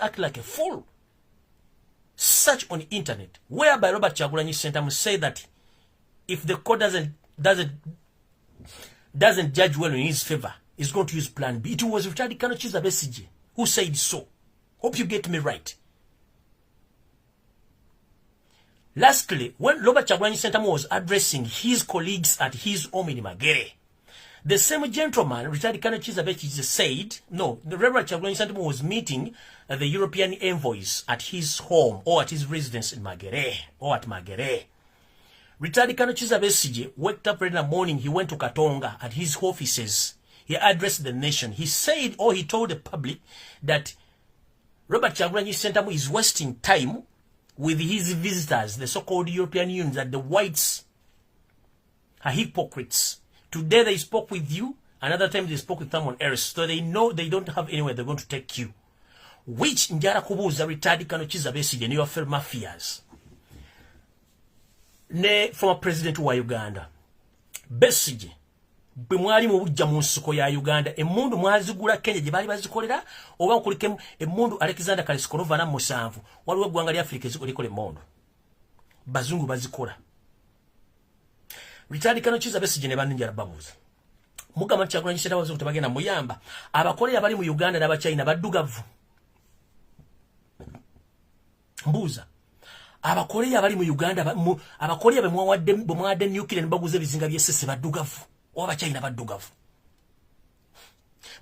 act like a fool. Search on the internet, whereby Robert Kyagulanyi Ssentamu say that if the court doesn't judge well in his favor, he's going to use plan B. It was Richard Kanochiza Besigye who said so. Hope you get me right. Lastly, when Robert Kyagulanyi Ssentamu was addressing his colleagues at his home in Magere, the same gentleman, Richard Kanochiza Besigye, said, no, the Reverend Kyagulanyi Ssentamu was meeting the European envoys at his home or at his residence in Magere or at Magere. Richard Kanochiza Besigye waked up early in the morning. He went to Katonga at his offices. He addressed the nation. He said, or he told the public that Robert Kyagulanyi Ssentamu is wasting time with his visitors, the so-called European Union, that the whites are hypocrites. Today they spoke with you, another time they spoke with someone else, so they know they don't have anywhere they're going to take you. which njara kubuuza retired Kano Kizza Besigye ne your mafias ne former president wa Uganda Besigye bwe mwali mu bujja mu nsuko ya Uganda emmundu mwazigula Kenya gye bali bazikolera oba nkulikemu emmundu Alexander Kaliskorova na musanvu waliwo eggwanga lya Afrika ezikola emmundu bazungu bazikola retired Kano Kizza Besigye ne banninjala babuuza mugamba Kyagulanyi Ssentamu babuuza bagenda muyamba abakolera abali mu Uganda n'Abachina baddugavu mbuuza abakolera abali mu Uganda abakolera bwe mwawadde nuclear ne baguza ebizinga by'essese baddugavu oba China baddugavu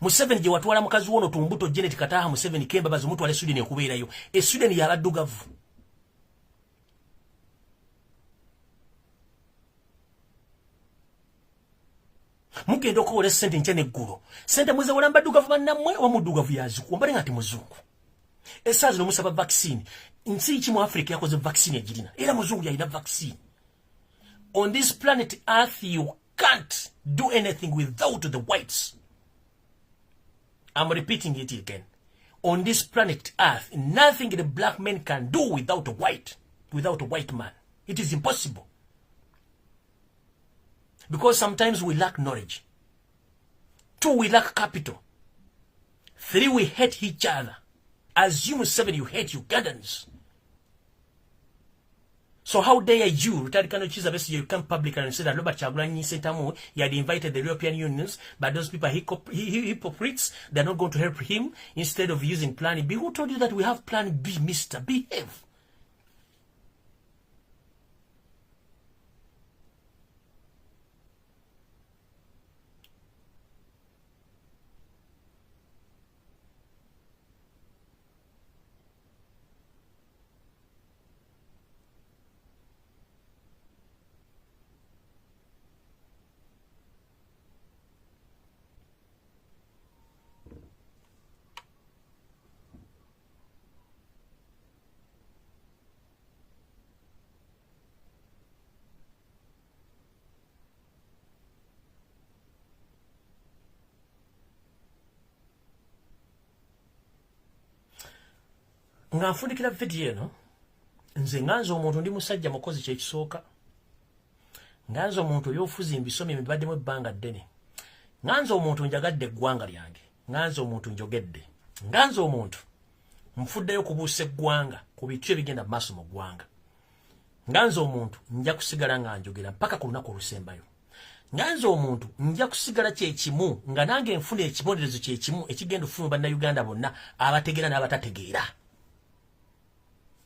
Museveni gye watwala mukazi wono tumbuto Janet Kataha Museveni kemba bazo mutwale Sweden okubeerayo Sweden ya baddugavu mugenda okuwola sente nkyane eggulu sente muze wola baddugavu bannammwe oba muddugavu yazikuwa mbale nga ati muzungu esaazi nomusaba vaccine nsi ki mu Africa yakoze vaccine egirina era muzungu yalina vaccine on this planet Earth you can't do anything without the whites. I'm repeating it again. On this planet Earth, nothing the black man can do without a white man. It is impossible. Because sometimes we lack knowledge. 2, we lack capital. 3, we hate each other. Assume 7, you hate Ugandans. So how dare you, retired Kano Kizza Besigye, you come publicly and say that Robert Kyagulanyi Ssentamu, he had invited the European Unions, but those people are hypocrites, they're not going to help him, instead of using Plan B. Who told you that we have Plan B, Mr. Behave? Nga nfundikira video eno nze nganza omuntu ndi musajja mukozi kye kisooka nganza omuntu yofuza embisomi emibadde mu ebbanga ddene nganza omuntu njagadde eggwanga lyange nganza omuntu njogedde nganza omuntu nfuddeyo kubuusa eggwanga ku bintu ebigenda mu maaso mu ggwanga nganza omuntu nja kusigala nga njogera mpaka ku lunaku olusembayo nganza omuntu nja kusigala kyekimu nga nange nfuna ekibonerezo kyekimu ekigenda ofuna bannayuganda bonna abategeera n'abatategeera.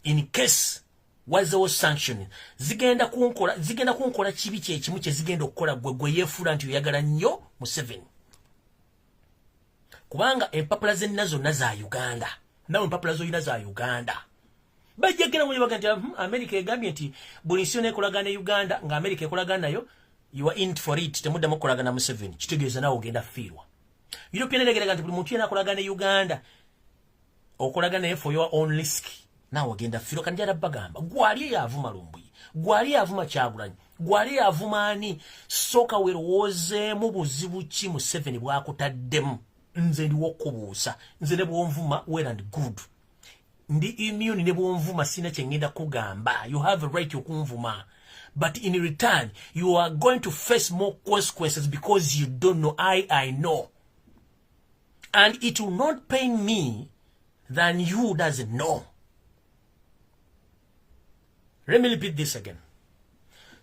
In case wazo sanction zigenda kunkola kibi kyekimu kye zigenda okukola gwe yefuula nti oyagala nnyo Museveni kubanga empapula zenna zonna za Uganda nawe empapula zoyina za Uganda bajjagera mu baga nti America egambye nti buli nsi nekolagana ne Uganda nga America ekolagana nayo you are in for it temuddamu okolagana Museveni kitegeeza nawe ogenda fiirwa European elegeraga nti buli muntu yena akolagana ne Uganda okolagana naye for your own risk nawe ogenda fiirwa kandi era bagamba gwali yavuma Lumbuye gwali yavuma Kyagulanyi gwali yavuma ani soka werowoozeemu buzibu ki Museveni bwakutaddemu nze ndi wokubuusa nze ne bwonvuma well and good ndi immune ne bwonvuma sina kye ngenda kugamba you have a right okunvuma but in return you are going to face more consequences because you don't know. I know, and it will not pain me than you doesn't know. Let me repeat this again.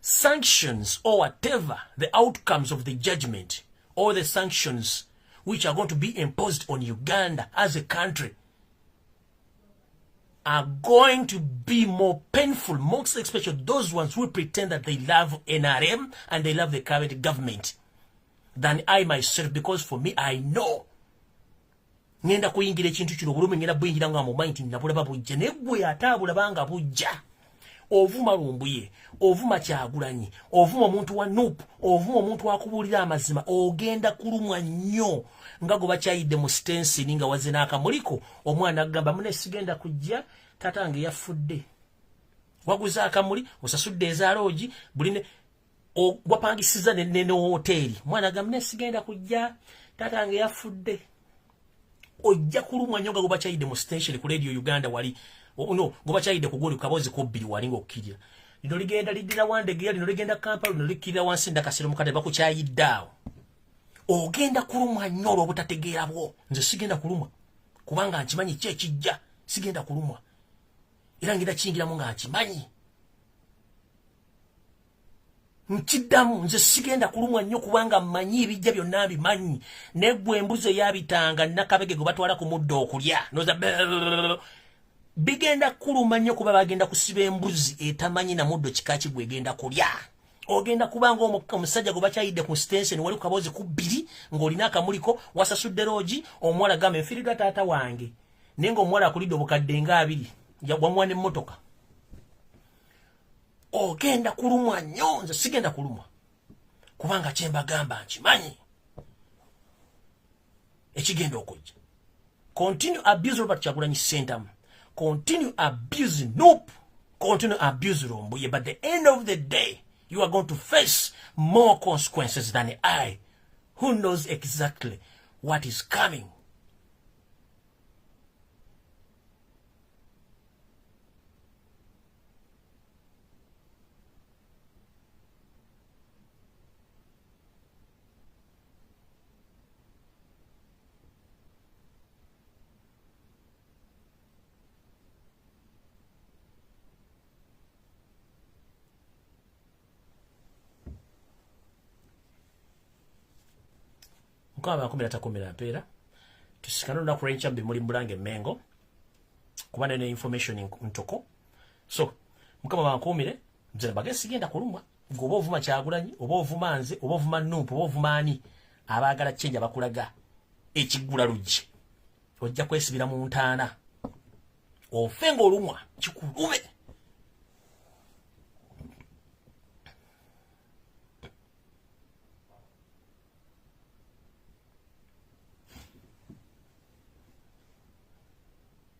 Sanctions or whatever the outcomes of the judgment or the sanctions which are going to be imposed on Uganda as a country are going to be more painful, most especially those ones who pretend that they love NRM and they love the current government than I myself, because for me, I know. Ngenda kuyingira ekintu kino bulumi ngenda buyingira nga mu mind nabulaba bujja negwe atabula banga bujja ovuma Lumbuye ovuma Kyagulanyi ovuma omuntu wa Nup ovuma omuntu akubulira amazima ogenda kulumwa nnyo nga goba kyayidde mu stensi ninga waze n'akamuliko omwana agamba mune sigenda kujja tatange yafudde waguza akamuli osasudde ezaaloogi buline wapangisiza ne hoteli mwana agamba mune sigenda kujja tatange yafudde ojja kulumwa nnyo nga gobachayidde mu station ku radio Uganda wali no gobachayidde ku goli kabozi ko bbiri wali ng'okkirira lino ligenda lidira wandege lino ligenda Kampala lino likirira wansi ndakasiro mukate bakukyayiddeawo ogenda kulumwa nnyo olw'obutategeera bwo nze sigenda kulumwa kubanga nkimanyi ki ekijja sigenda kulumwa era ngenda kiyingiramu nga nkimanyi nkiddamu nze sigenda kulumwa nnyo kubanga mmanyi ebijja byonna mbimanyi neggwe embuzi eyabitanga nakabege gwe batwala ku muddo okulya noza bigenda kuluma nnyo kuba bagenda kusiba embuzi etamanyi na muddo kikaki gwegenda kulya ogenda kubanga omusajja gwe bakyayidde ku station wali kabozi ku bbiri ng'olina akamuliko wasasudde loogi omuwala gamba enfiriga taata wange naye ng'omuwala akulidde obukadde nga 2 wamuwa n'emmotoka ogenda kulumwa nnyo nze sigenda kulumwa kubanga kyembagamba nkimanyi ekigenda okujja continue abuse Robert Kyagulanyi Ssentamu continue abusing Nope continue abusing Lumbuye but at the end of the day you are going to face more consequences than I who knows exactly what is coming. Mukama bakumira takumira mpera tusikano na kurencha mbi muri mbulange mengo kubana ne information ntoko so mukama bakumire mzera bagesi genda kulumwa ngoba ovuma Kyagulanyi oba ovuma nze oba ovuma Nuupu oba ovuma ani abagala chenja bakulaga ekigula lujje ojja kwesibira mu ntaana ofenga olumwa kikulume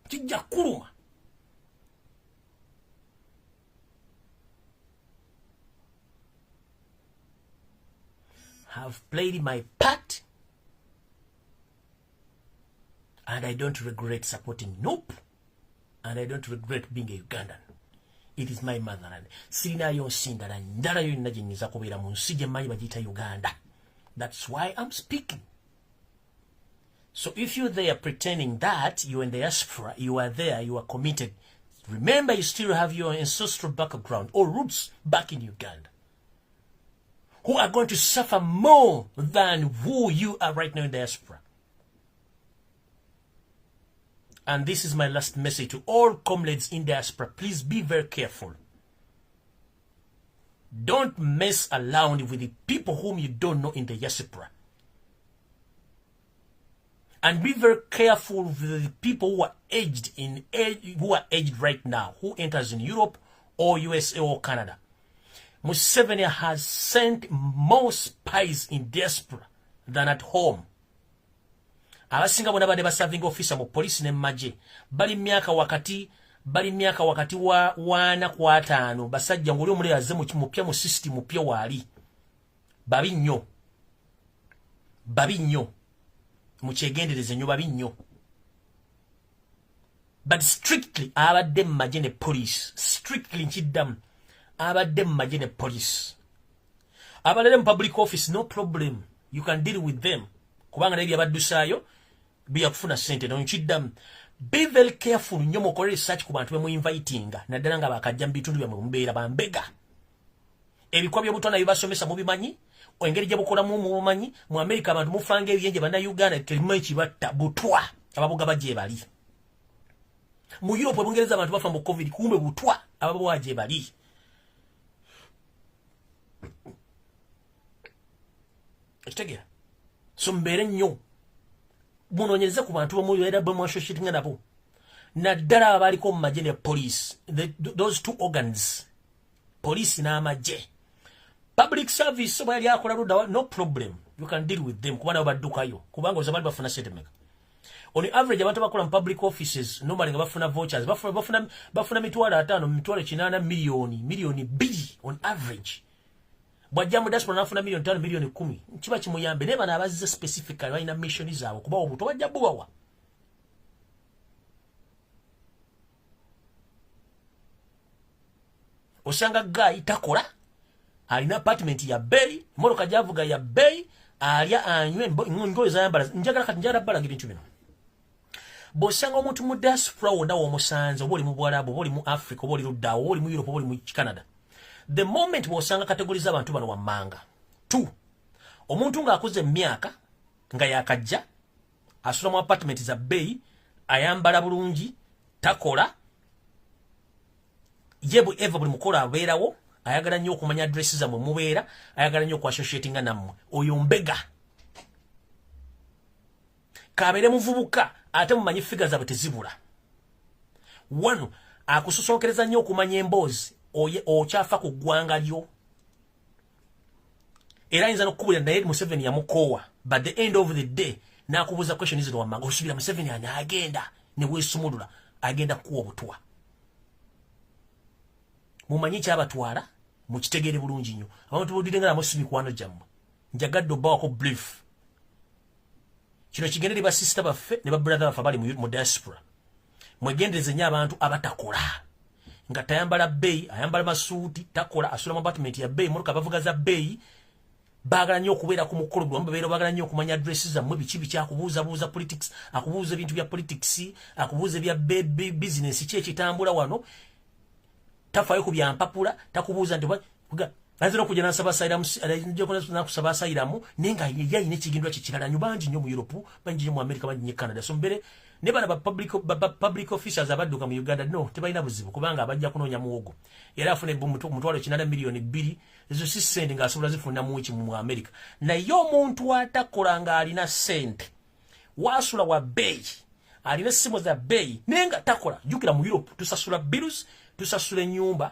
kijja kuluma have played my part and I don't regret supporting Nope and I don't regret being a Ugandan. It is my motherland. Sirina yo sindala ndala yo najinyeza kubeera mu nsi gye mmanyi bagiyita Uganda. That's why I'm speaking. So if you're there pretending that you're in the diaspora, you are there, you are committed, remember you still have your ancestral background or roots back in Uganda, who are going to suffer more than who you are right now in the diaspora. And this is my last message to all comrades in diaspora. Please be very careful. Don't mess around with the people whom you don't know in the diaspora. And be very careful with the people who are aged right now, who enters in Europe or USA or Canada. Museveni has sent more spies in diaspora than at home. Abasinga bona bade serving officer mu police ne maje bali myaka wakati wa 4 ku 5 basajja ngoli omuli azze mu kimupya mu system mupya wali babi nnyo mukyegendereze nnyo babi nnyo but strictly abadde maje ne police strictly nkiddamu abadde maje ne police abalere mu public office no problem you can deal with them kubanga naye abaddusayo biya kufuna sente no nkiddamu be very careful nnyo mukole research ku bantu bemu invitinga naddala nga bakajja mu bitundu byamwe mubeera bambega ebikwa by'obutwana bibasomesa mu bimanyi engeri gye bukolamu mu bumanyi mu America abantu mufanga ebyenje bana Uganda kelima ekibatta butwa ababuga bajje bali mu Europe Bungereza abantu bafa mu COVID kumbe butwa ababo waje bali ekitegera so mbere nnyo munonyereze ku bantu bomu era bomu associating nabo naddala abaliko mu maje ne police those two organs police na maje public service bali akola ruda no problem you can deal with them kubana baddukayo kubanga ozabali bafuna settlement on average abantu bakola mu public offices normally nga bafuna vouchers bafuna mitwalo 5 mitwalo 8 milioni 2 on average bwajja mu diaspora nafuna milioni 5 milioni 10 kiba kimuyambe ne bana abazze specifically balina mission zaabwe kuba obuto bajja buwawa osanga guy takola alina apartment ya bay moroka javuga ya bay alya anywe ngoyo zayambala njagala kati njagala balaga ebintu bino bosanga omuntu mu diaspora wonna w'omusanze oba oli mu Bwarabu oba oli mu Africa oba oli ludda oba oli mu Europe oba oli mu Canada the moment bosanga kategori z'abantu bano wammanga 2 omuntu ng'akuze emyaka nga yakajja asula mu apartment za bay ayambala bulungi takola yebu eva buli mukola abeerawo ayagala nnyo okumanya address zammwe mubeera ayagala nnyo okwasociatinga nammwe oyo mbega kabeere muvubuka ate mumanyi figa zaabwe tezibula wano akusosokereza nnyo okumanya emboozi okyafa ku ggwanga lyo era ayinza n'okukubulira naye Museveni yamukoowa but the end of the day n'akubuuza question zino wammanga osubira Museveni anaagenda ne weesumulula agenda kukuwa obutwa mumanyi kyabatwala mukitegeere bulungi nnyo abantu buulire nga namusi mikwano gyammwe njagadde obbawako brief kino kigendere basisita baffe ne babrother baffe abali mu diaspora mwegendereze nnyo abantu abatakola nga tayambala bay ayambala masuuti takola asula mu apartment ya bay motoka bavuga za bay baagala nnyo okubeera ku mukolo gwe babeera baagala nnyo okumanya addresses zammwe biki akubuuza politics akubuuza ebintu bya politics akubuuza ebya business ki ekitambula wano tafayo ku byampapula takubuuza nti azira okujja nakusaba asayiramu naye nga yayina ekigindwa kikirala nnyo bangi nnyo mu Europe bangi nnyo mu America bangi nnyo Canada so mbere ne bana public officials abadduka mu Uganda no tebalina buzibu kubanga abajja kunoonya muwogo era afune mutwalo kinana milioni 2 ezo si sente ng'asobola zifuna mu wiki mu America naye omuntu atakola nga alina sente wasula wa bay alina simu za bay naye nga takola jukira mu Europe tusasula bills tusasula nyumba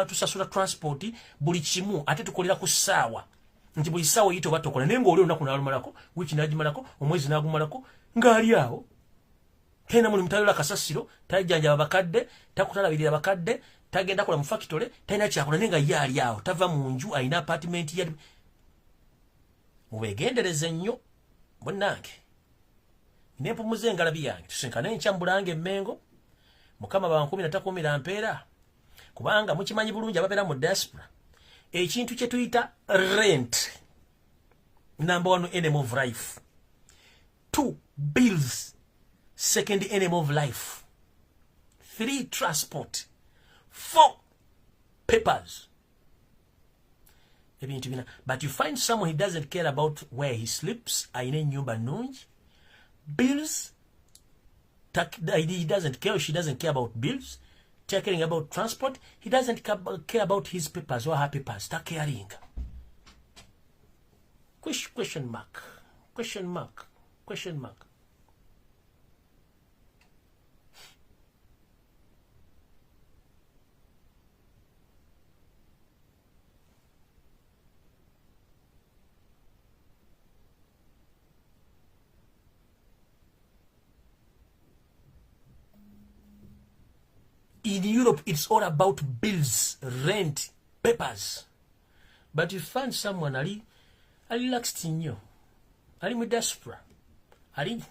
tusasula transport buli kimu ate tukolera ku ssaawa nti buli ssaawa yito batokola naye ng'oli olunaku n'alumalako wiki n'agimalako omwezi n'agumalako ng'ali awo tena muli mutalola kasasiro tajjanjaba bakadde takutalabirira bakadde tagenda kola mu factory talina kyakola naye nga ye ali awo tava mu nju alina apartment ya mubegendereze nnyo bonnange nepumuze engalabi yange tusinkana enkyambulange emmengo mukama bankumi natakumira mpeera kubanga mukimanyi bulungi ababeera mu diaspora ekintu kye tuyita rent number 1 enemy of life 2 bills second enemy of life 3 transport 4 papers ebintu bina but you find someone he doesn't care about where he sleeps aina nyumba nungi bills he doesn't care or she doesn't care about bills caring about transport he doesn't care about his papers or her papers ta caring question mark In Europe, it's all about bills, rent, papers. But you find someone ali relaxed in you. Ali mu diaspora. Ali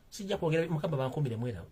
sijja kwogera mukamba bankomire mwera.